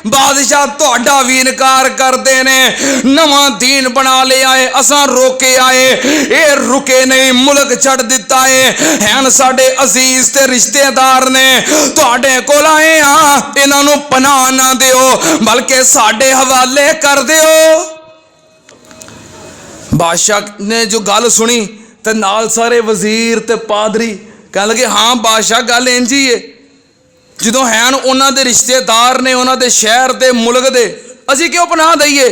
बादशाह तुहाडा भी इनकार करते ने, नवा दीन बना लिया है। असां रोके आए, ये रुके नहीं, मुल्क छड़ दिता है। हैन साडे अजीज ते रिश्तेदार ने, तुहाडे कोल आए हां, इन्हां नूं पनाह ना दिओ, बल्कि साडे हवाले कर दिओ। बादशाह ने जो गल सुनी ते नाल सारे वजीर ते पादरी कहण लगे हाँ बादशाह गल इंज ही है, ਜਦੋਂ हैन उन्हां दे रिश्तेदार ने, उन्हां दे शहर दे मुल्क दे, असीं क्यों पनाह दईए?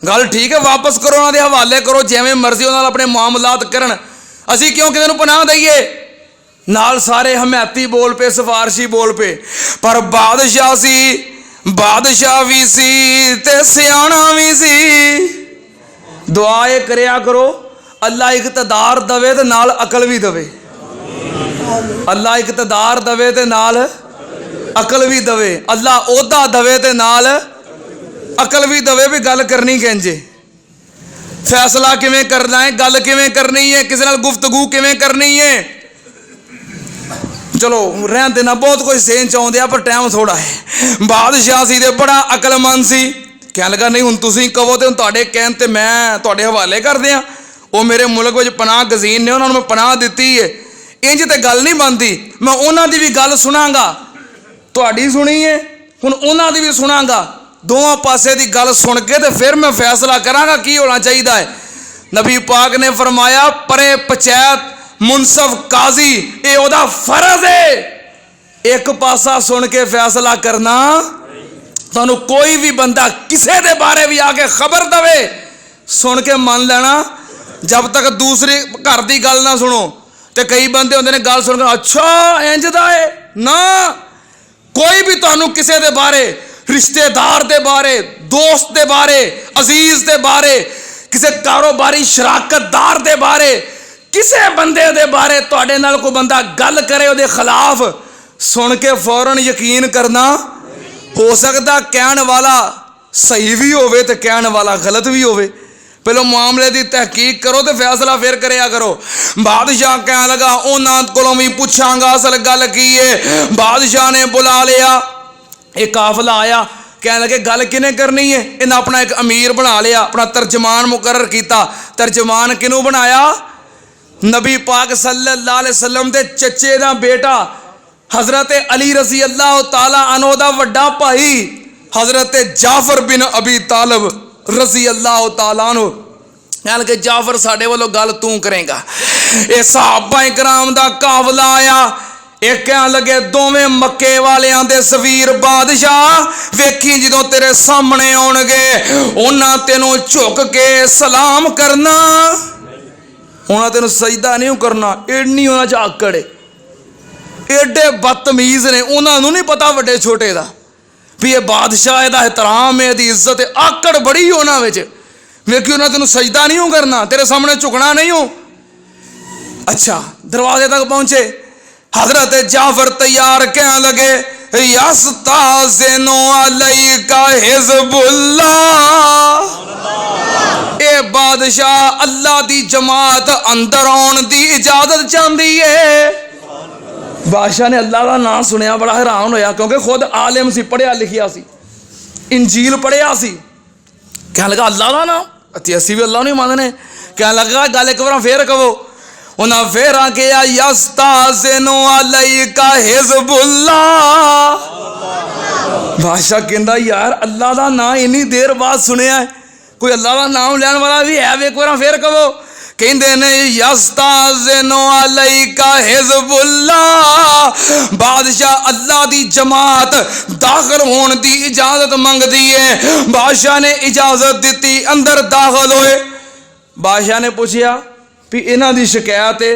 गल ठीक है, वापस करो, उन्हां दे हवाले करो, जिवें मर्जी उन्हां नाल अपने मामलात करन, असीं क्यों किसी नूं पनाह दईए? नाल सारे हमायती बोल पे, सिफारशी बोल पे। पर बादशाह सी, बादशाह भी सी ते सियाणा भी सी। दुआ ये करया करो, अल्लाह इकतदार दवे ते नाल अकल भी दवे। अल्लाह इकतदार दवे ते नाल अकल भी दवे, अल्लाह ओहदा दवे ते नाल अकल भी दवे। भी गल करनी किंजे, फैसला किवें करना है, गल किवें करनी है, किसी नाल गुफ्तगू किवें करनी है। चलो रहन देना, बहुत कुछ सेन चाहुंदे आ, पर टाइम थोड़ा है। बादशाह सी ते बड़ा अकलमंद सी। कहण लगा नहीं हुण तुसीं कहो ते हुण तुहाडे कहण ते मैं तुहाडे हवाले कर दियां, वो मेरे मुल्क विच पनाह गजीन ने, उन्हां नूं मैं पनाह दित्ती है। इंज ते गल नहीं बनदी, मैं उन्हां दी भी गल सुनांगा, तुहाडी सुनी है, हुण उन्हां दी भी सुनांगा। दोवां पासे दी गल सुन के ते फिर मैं फैसला करांगा की होना चाहिए है। नबी पाक ने फरमाया परे पंचायत मुनसफ काजी, ये ओहदा फर्ज है। एक पासा सुन के फैसला करना, तुहानूं कोई भी बंदा किसी दे बारे भी आके खबर दवे, सुन के मान लेना, जब तक दूसरी घर की गल ना सुनो। तो कई बंदे होंदे ने गल सुन के अच्छा इंज दा है ना, कोई भी तुहानूं किसी दे बारे, रिश्तेदार दे बारे, दोस्त दे बारे, अजीज दे बारे, किसी कारोबारी शराकतदार दे बारे, किसी बंदे दे बारे तुहाडे नाल कोई बंदा गल करे उहदे खिलाफ, सुन के फौरन यकीन करना। हो सकदा कहण वाला सही भी होवे ते कहण वाला गलत भी होवे। पहले मामले की तहकीक करो तो फैसला फिर करया करो। बादशाह कहने लगा उन्हां कोलों भी पुछांगा असल गल की है। बादशाह ने बुला लिया, एक काफिला आया, कहने लगे गल किने करनी है। इन्हें अपना एक अमीर बना लिया, अपना तर्जमान मुकर्रर किया। तर्जमान किनू बनाया? नबी पाक सल्लल्लाहु अलैहि वसल्लम दे चचे दा बेटा हजरत अली रजी अल्लाह ताला अन्हु दा वड्डा भाई हजरत जाफर बिन अबी तालिब रजी अल्लाह ताला अन्हु। कहने लगे जाफर साडे वालों गल तू करेगा। ये सहाबा इकराम दा काफिला आया, एक कहने लगे दोवें मक्के वालियां दे सफीर बादशाह वेखी जदों तेरे सामने आउणगे उन्हां तेनों झुक के सलाम करना, उन्हां तेनों सजदा नहीं करना। एडनी उन्हां च आकड़, एडे बदतमीज ने, उन्होंने नहीं पता वड्डे छोटे का भी ये बादशाह दा एहतराम है, दी इज्जत है। आकड़ बड़ी उन्हां विच, वेखी उन्हां तेनों सजदा नहीं करना, तेरे सामने झुकना नहीं हो। अच्छा दरवाजे तक पहुंचे, हजरत जाफर तैयार कहने लगे यस्ताज़िनु अलैका हिज़्बुल्लाह। ए बादशाह अल्लाह दी जमात अंदर आउण दी इजाजत चाहती है। बादशाह ने अल्लाह का नाम सुनिया बड़ा हैरान होया, क्योंकि खुद आलिम सी, पढ़िया लिखिया सी। इंजील पढ़िया सी, कह लगा अल्लाह का नाम, असी भी अल्लाह नहीं मानने, कह लगा गल एक बार फिर कहो, उन्हें फिर आके यस्ताज़िनु अलैका हिज़्बुल्लाह। बादशाह कहता यार अल्लाह का नाम इन्नी देर बाद सुनिया है, कोई अल्लाह का नाम लैन वाला भी है, एक बार फिर कहो, कहते ने यस्ताज़िनु अलैका हिज़्बुल्लाह। बादशाह अल्लाह दी जमात दाखिल होने की इजाजत मंगती है, बादशाह ने इजाजत दी, अंदर दाखिल होए। बादशाह ने पूछा भी इन्हां दी शिकायत है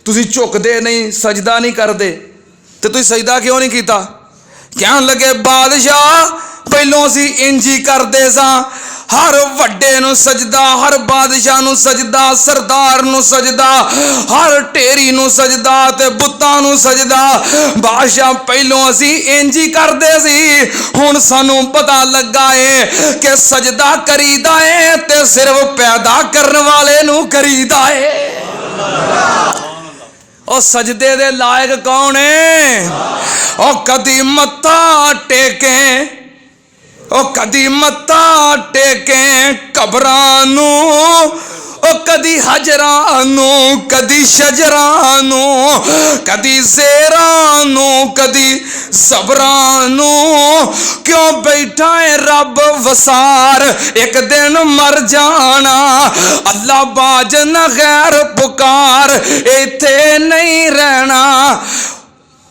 तुसी झुकदे नहीं, सजदा नहीं करते, तो तुसी सजदा क्यों नहीं किया? कहन लगे बादशाह पहलों असी इंज ही करते सा, हर वड्डे नूं सजदा, हर बादशाह नूं सजदा, सरदार नूं सजदा, हर ढेरी नूं सजदा ते बुत्तां नूं सजदा। बादशाह पहलों असी इंज ही करते सी, हुण सानूं पता लगा है कि सजदा करीदा है ते सिर्फ पैदा करने वाले नूं करीदा है। और सजदे दे लायक कौन है? और कदी मत्था टेके, ओ कदी मत्था टेके कबरां नूं, ओ कदी हजरां नूं, कदी शजरां नूं, कदी ज़ेरां नूं, कदी ज़बरां नूं। क्यों बैठा है रब वसार, एक दिन मर जाना, अल्लाह बाज न गैर पुकार, इत्थे नहीं रहना।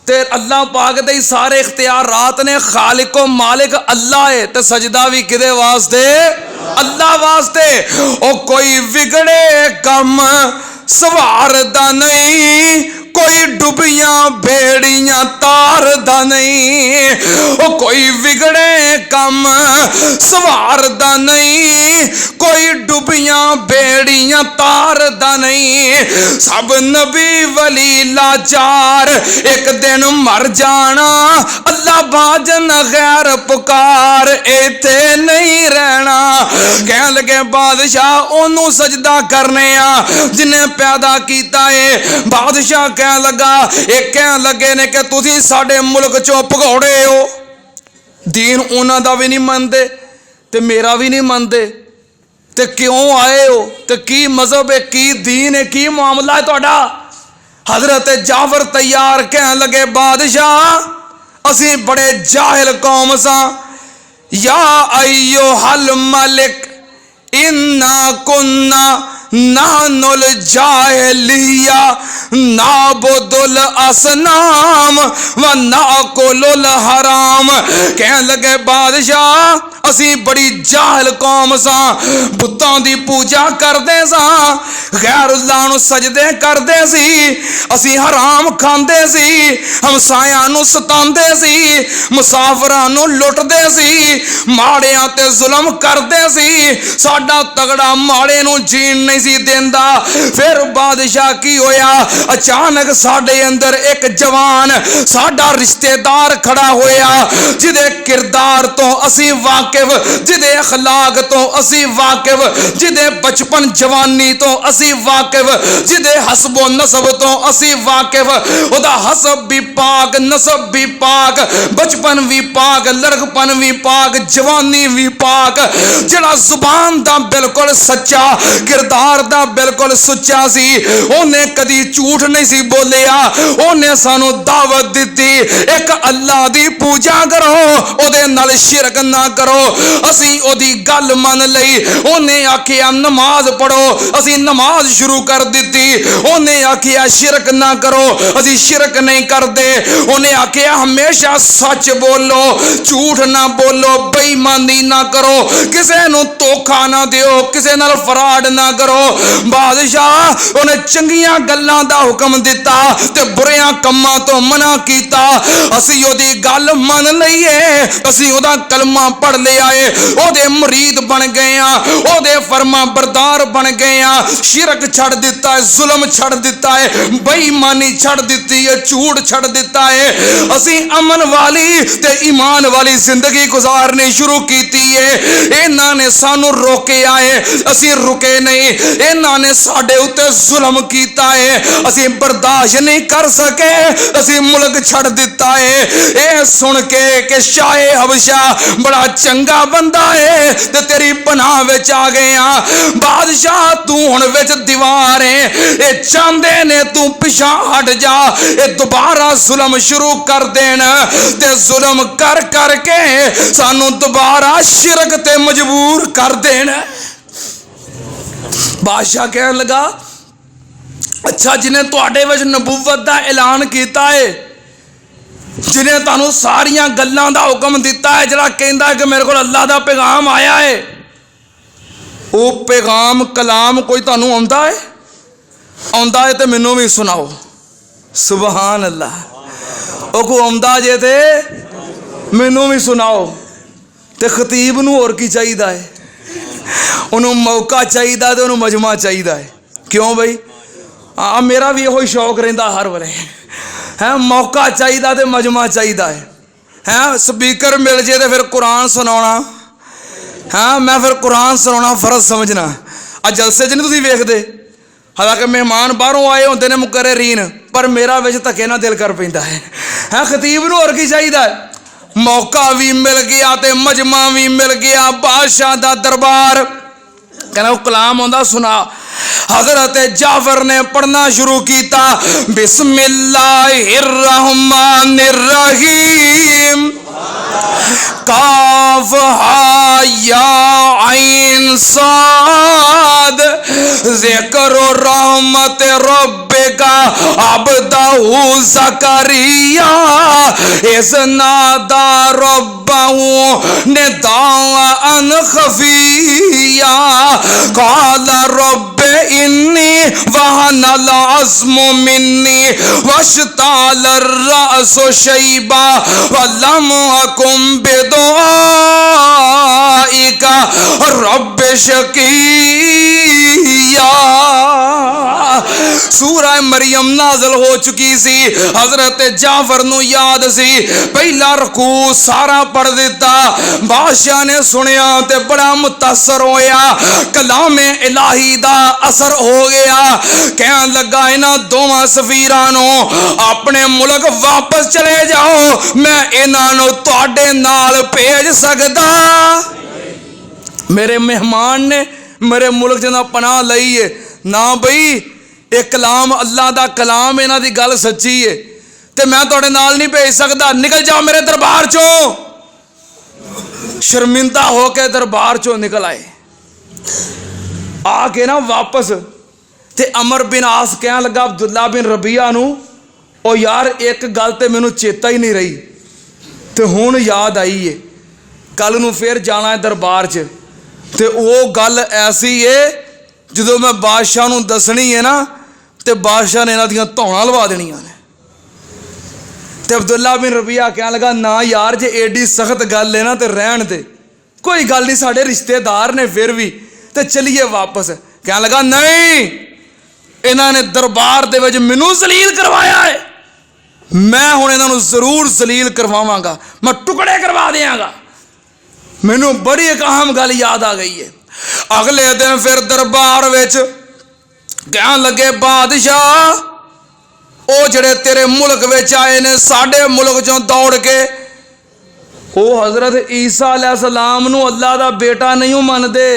ते अल्लाह पाक दे सारे इख्तियारात ने, खालिक व मालिक अल्लाह है, ते सजदा भी किदे वास्ते? अल्लाह वास्ते। ओ कोई बिगड़े कम सवारदा नहीं, कोई डुबियां बेड़ियां तारदा नहीं, ओ कोई बिगड़े कम सवारदा नहीं, कोई डुबियां बेड़ियां तारदा नहीं। सब नबी वली लाचार, एक दिन मर जाना, अल्लाह बाजन गैर पुकार, इत्थे नहीं रहना। कह लगे बादशाह ओनू सजदा करने आ जिन्हें पैदा किया है। बादशाह कह लगा, एक कह लगे ने कि तुसी साडे मुल्क चों भगौड़े हो, दीन उन्हां दा भी नहीं मनदे ते मेरा भी नहीं मनदे, ते क्यों आए हो, ते की मजहब है, की दीन है, की मामला है तुहाडा? हजरत जाफर तैयार कह लगे बादशाह असी बड़े जाहिल कौम सा, या अय्यो हल मलिक इन्ना कुन्ना नानुल जाहिलिया नाबुदुल असनाम व नाकुलुल हराम। कह लगे बादशाह असी बड़ी जाहिल कौम सा, बुत्तां दी पूजा करदे सा, गैरुल्लाह नूं सजदे करदे सी, असी हराम खांदे सी, हमसायां नूं सतांदे सी, मुसाफरां नूं लुटदे सी, माड़ियां ते जुल्म करदे सी, साडा तगड़ा माड़े नूं जीण नहीं सी देंदा। फिर बादशाह की होया, अचानक साडे अंदर एक जवान साडा रिश्तेदार खड़ा होया, जिदे किरदार तो असी वाकिफ, जिदे अखलाक तो असी वाकिफ, जिदे बचपन जवानी तो असी वाकिफ, जिदे हसबो नसब तो असी वाकिफ, ओदा हसब भी पाक, नसब भी पाक, बचपन भी पाक, लड़कपन भी पाक, जवानी भी पाक, जिहड़ा जुबान दा बिल्कुल सच्चा, किरदार दा बिल्कुल सच्चा सी, ओने कदी झूठ नहीं सी बोलिया। ओने सानू दावत दिती एक अल्लाह दी पूजा करो, ओदे नाल शिरक ना करो। असी ओदी गल मन लई। ओने आखिया नमाज पढ़ो, असी नमाज शुरू कर दी। ओने आखिया शिरक ना करो, असी शिरक नहीं करते। ओने आखिया हमेशा सच बोलो, झूठ ना बोलो, बेईमानी ना करो, किसे नू धोखा ना दियो, किसे नाल फराड ना करो। बादशाह उन्हें चंगियां गल्लां दा हुक्म दिता ते बुरियां कम्मां तो मना कीता। असी ओदी गल मन लईए, असी ओदा कलमा पढ़ लिया है, ओदे मुरीद बन गए हैं, ओदे फरमा बरदार बन गए हैं। शिरक छड़ दिता है, जुल्म छड़ दिता है, बेईमानी छड़ दी है, झूठ छड़ दिता है। असी अमन वाली ते ईमान वाली जिंदगी गुजारनी शुरू की है। इन्हां ने सानू रोके आए, असी रुके नहीं। इन्हां ने साडे उत्ते जुल्म कीता है, असीं बर्दाश्त नहीं कर सके, असीं मुल्क छड़ दिता है। ये सुन के कि शाह हबशा बड़ा चंगा बंदा है ते तेरी पनाह विच आ गए हां। बादशाह तू हुण विच दीवार है, ये चाहते ने तू पिछा हट जा, ये दोबारा जुल्म शुरू कर देन ते जुल्म कर करके सानू दोबारा शिरक ते मजबूर कर देन। बादशाह कहन लगा अच्छा जिन्हें तुहाडे विच नबूवत दा ऐलान कीता है, जिन्हें तुहानू सारियां गल्लां दा हुक्म दिता है, जिहड़ा कहंदा है कि मेरे कोल अल्लाह दा पैगाम आया है, वो पैगाम कलाम कोई तुहानू आउंदा है? आउंदा है तो मैनू भी सुनाओ। सुबहान अल्लाह। वो कोई आउंदा जे ते मैनू भी सुनाओ। तो खतीब नू होर की चाहिदा है? उन्होंने मौका चाहिए तो उन्होंने मजमा चाहिए है। क्यों बई? हाँ मेरा भी यही शौक रहिंदा हर वाले है, मौका चाहिए तो मजमा चाहिए है। स्पीकर मिल जे तो फिर कुरान सुनाना, हाँ मैं फिर कुरान सुनाना फर्ज समझना। आ जलसे च नहीं तुसीं वेखदे, हालांकि मेहमान बाहरों आए होंदे ने मुकर्ररीन, पर मेरा विच धक्के ना दिल कर पैंदा है। खतीब नूं होर की चाहिए है? मौका भी मिल गया ते मजमा भी मिल गया। बादशाह दा दरबार कहना वो कलाम आंदा सुना। हजरत जाफर ने पढ़ना शुरू किया, बिस्मिल्लाहिर रहमानिर रहीम, काफ हा या ऐन साद, ज़िक्र रहमत रब्बिका अब्दहु ज़करिया, इज़ नादा रब्बहु निदाअन खफिया, क़ाल रब्बि इन्नी वहनल अज़्मु मिन्नी वश्तालर रअसु शैबा वलम अकुम बिदुआइका रब्बि शक़िय्या। सूरह मरियम नाज़िल हो चुकी सी। हजरत जाफर नू याद सी, पहला रकू सारा पढ़ दिता। बादशाह ने सुनिया ते बड़ा मुतासर होया, कलामे इलाही दा असर हो गया। कहन लगा इन्हां दोवां सफीरां नू अपने मुल्क वापस चले जाओ, मैं इन्हां नू तुहाडे नाल भेज सकदा। मेरे मेहमान ने मेरे मुल्क च पनाह लई है ना बई, एक कलाम अल्लाह दा कलाम, इन्हां दी गल सच्ची है ते मैं तुहाडे नाल नहीं भेज सकदा, निकल जाओ मेरे दरबार चों। शर्मिंदा होकर दरबार चों निकल आए। आके ना वापस ते अमर बिन आस कहन लगा अब्दुल्ला बिन रबिया नू, ओ यार एक गल ते मैनू चेता ही नहीं रही ते हुण याद आई है, कल नू फिर जाना है दरबार च ते वो गल ऐसी है जो मैं बादशाह नू दसनी है ना ते बादशाह ने इन्हां दियां धौणां लवा देनियां ने। ते अब्दुल्ला बिन रबिया कहन लगा ना यार जे एडी सख्त गल है ना तो रहन दे, कोई गल नहीं, साडे रिश्तेदार ने फिर भी, ते चलिए वापस। कहन लगा नहीं, इन्हां ने दरबार दे विच मैनू जलील करवाया है, मैं हुण इन्हां नू जरूर जलील करवावांगा, मैं टुकड़े करवा देंगा। मैनू बड़ी एक अहम गल याद आ गई है। अगले दिन फिर दरबार विच कहन लगे बादशाह ओ जड़े तेरे मुल्क विच आए ने साडे मुल्क चों दौड़ के, ओ हजरत ईसा अलैहिस्सलाम नू अल्लाह दा बेटा नहीं मनदे,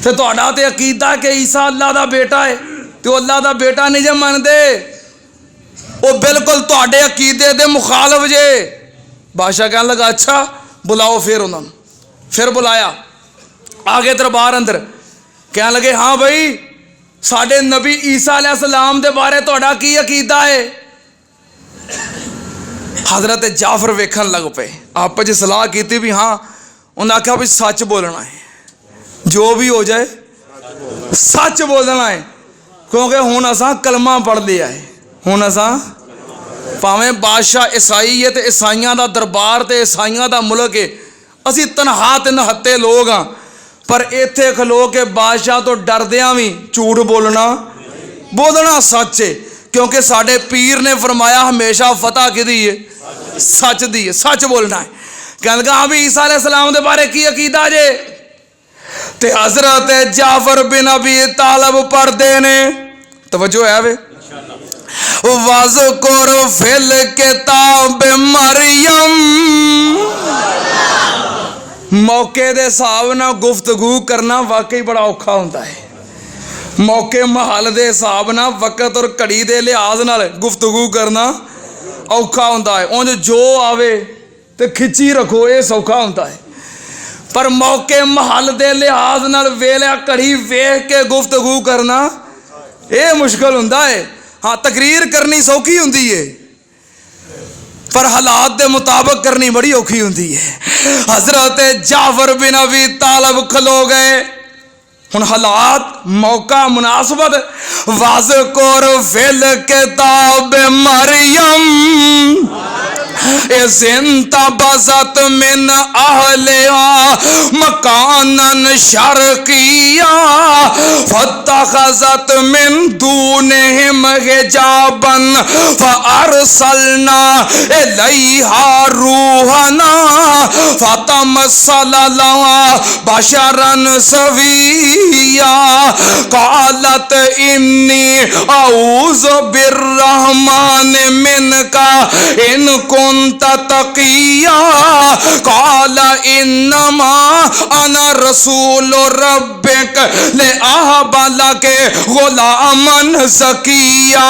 ते तुहाडा ते अकीदा कि ईसा अल्लाह दा बेटा है ते अल्लाह दा बेटा नहीं जे मनदे, ओ बिल्कुल तुहाडे अकीदे दे मुखालफ जे। बादशाह कहन लगा अच्छा बुलाओ, फिर उन्होंने फिर बुलाया, आगे दरबार अंदर। कहन लगे हाँ भाई साडे नबी ईसा अलैहिस्सलाम दे बारे तुहाडा की अकीदा है? हजरत जाफर वेखन लग पे, आपस च सलाह की भी हाँ, उन्हें आख्या भी सच बोलना है, जो भी हो जाए सच बोलना है, क्योंकि हुण असां कलमा पढ़ लिया है, हुण असां भावें बादशाह ईसाई है तो ईसाइयां दा दरबार तो ईसाइयां दा मुल्क है, असी तनहा ते नहत्ते लोग हाँ, पर इत्थे खलो के बादशाह तो डरदियां भी झूठ बोलना सच है, क्योंकि साडे पीर ने फरमाया हमेशा फतह किहदी है? सच दी है, सच बोलना है। कहन लगा हाँ भी ईसा अलैहिस्सलाम दे बारे की अकीदा जे? ते हजरत जाफर बिन अबी तालिब पढ़दे ने, तवज्जो है वे, वज़कुर फिल किताब मरियम। मौके दे हिसाब नाल गुफ्तगू करना वाकई बड़ा औखा होंदा है। मौके महल दे हिसाब नाल वक़्त और घड़ी दे लिहाज नाल गुफ्तगू करना औखा होंदा है। उंज जो आवे ते खिच्ची रखो, ये सौखा होंदा है। पर मौके महल दे लिहाज नाल वेला घड़ी वेख के गुफ्तगू करना ये मुश्किल होंदा है। हाँ, तकरीर करनी सौखी होंदी है, पर हालात दे मुताबिक करनी बड़ी औखी होंदी है। हजरत जाफर बिन अबी तालिब खलो गए, हुण हालात मौका मुनासबत, वज़कुर फिल किताब मरियम इंतबज़त मिन अहलिहा मकानन शर्किया फत्तखज़त मिन दूनिहिम हिजाबन फअरसलना इलैहा रूहना फतमस्सला लहा बशरन सविया क़ालत इन्नी औज़ु बिर्रहमान मिनका इन कुंत तकिया क़ाल इन्नमा अना रसूल रब्बिक लिअहब लक गुलामन ज़किया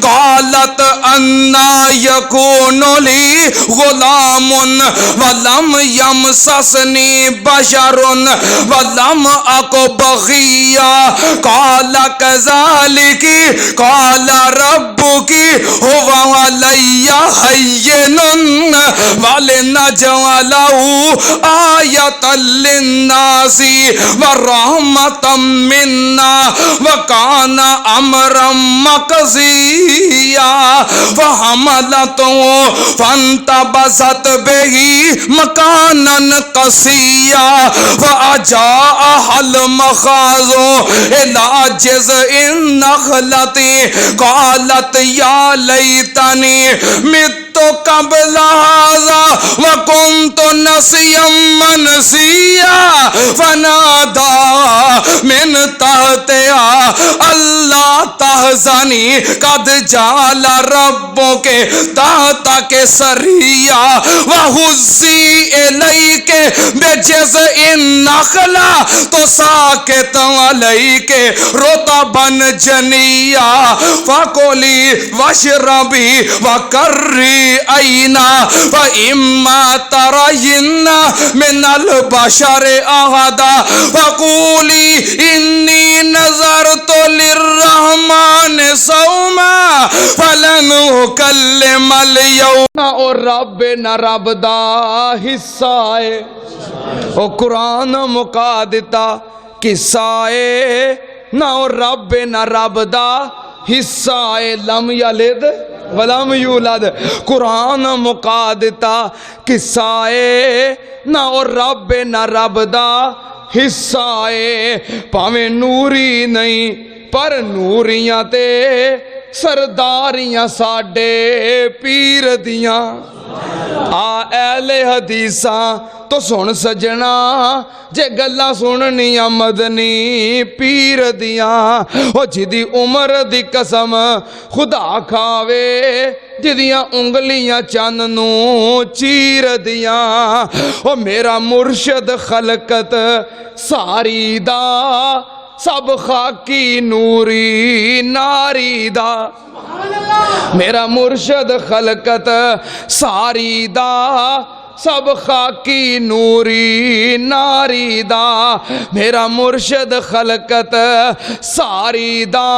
क़ालत अन्ना यकूनु ली गुलामुन वलम यमससनी बशरुन वलम अकु बग़िया क़ाल कज़ालिकी क़ाल रब्बुकी हुवा अलय्या हय्यनुन वलिनजअलहु आयतल लिन्नासी व रहमतम मिन्ना व काना अमरम मक़ज़िया फहमलतहु फंतबज़त बिही मकानन क़सिया फअजाअहल मख़ाज़ु इला जिज़इन नख़लति क़ालत या लैतनी मित्तु क़ब्ल हाज़ा व कुन्तु नसिय्यम मनसिया फनादा मिन तहतिहा अल्ला तहज़नी क़द जअल रब्बुके तहतके सरिया व हुज़्ज़ी इलैके बिजिज़इन नख़ला तुसाक़ित अलैके रुतबन जनिया फ़कुली वशरबी वक़र्री ऐना फ़इम्मा तरयिन्ना मिनल बशरि अहदा फ़क़ूली इन्नी नज़रतु लिर्रहमान सौमा फ़लन उकल्लिमल यौमा। ओ रब न रब दा हिस्सा है, ओ कुरान मुका दिता किस्सा है ना। ओ रब न रब दा हिस्सा है, लम यलिद वलम यूलद, कुरान मुका दिता किस्सा है ना। ओ रब न रब दा हिस्सा है, भावें नूरी नहीं पर नूरियां ते सरदारियां साडे पीर दियां। आ ऐले हदीसा तो सुन सजना, जे गल्लां सुननियां मदनी पीर दियां। ओ जिदी उम्र दी कसम खुदा खावे, जिदियां उंगलियां चन्न नू चीर दियां। ओ मेरा मुर्शद खलकत सारी दा सब खाकी नूरी नारी दा। मेरा मुर्शद खलकत सारी दा सब खाकी नूरी नारी दा। मेरा मुर्शद खलकत सारी दा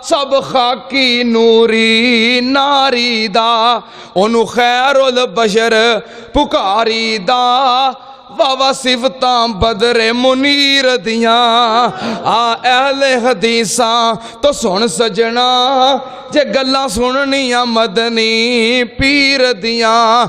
सब खाकी नूरी नारी दा। ओनू खैरुल बशर पुकारी दा, वावा सिफतां बदरे मुनीर दियां। आ अहले हदीसा तो सुन सजना, जे गल्लां सुननियां मदनी पीर दियां।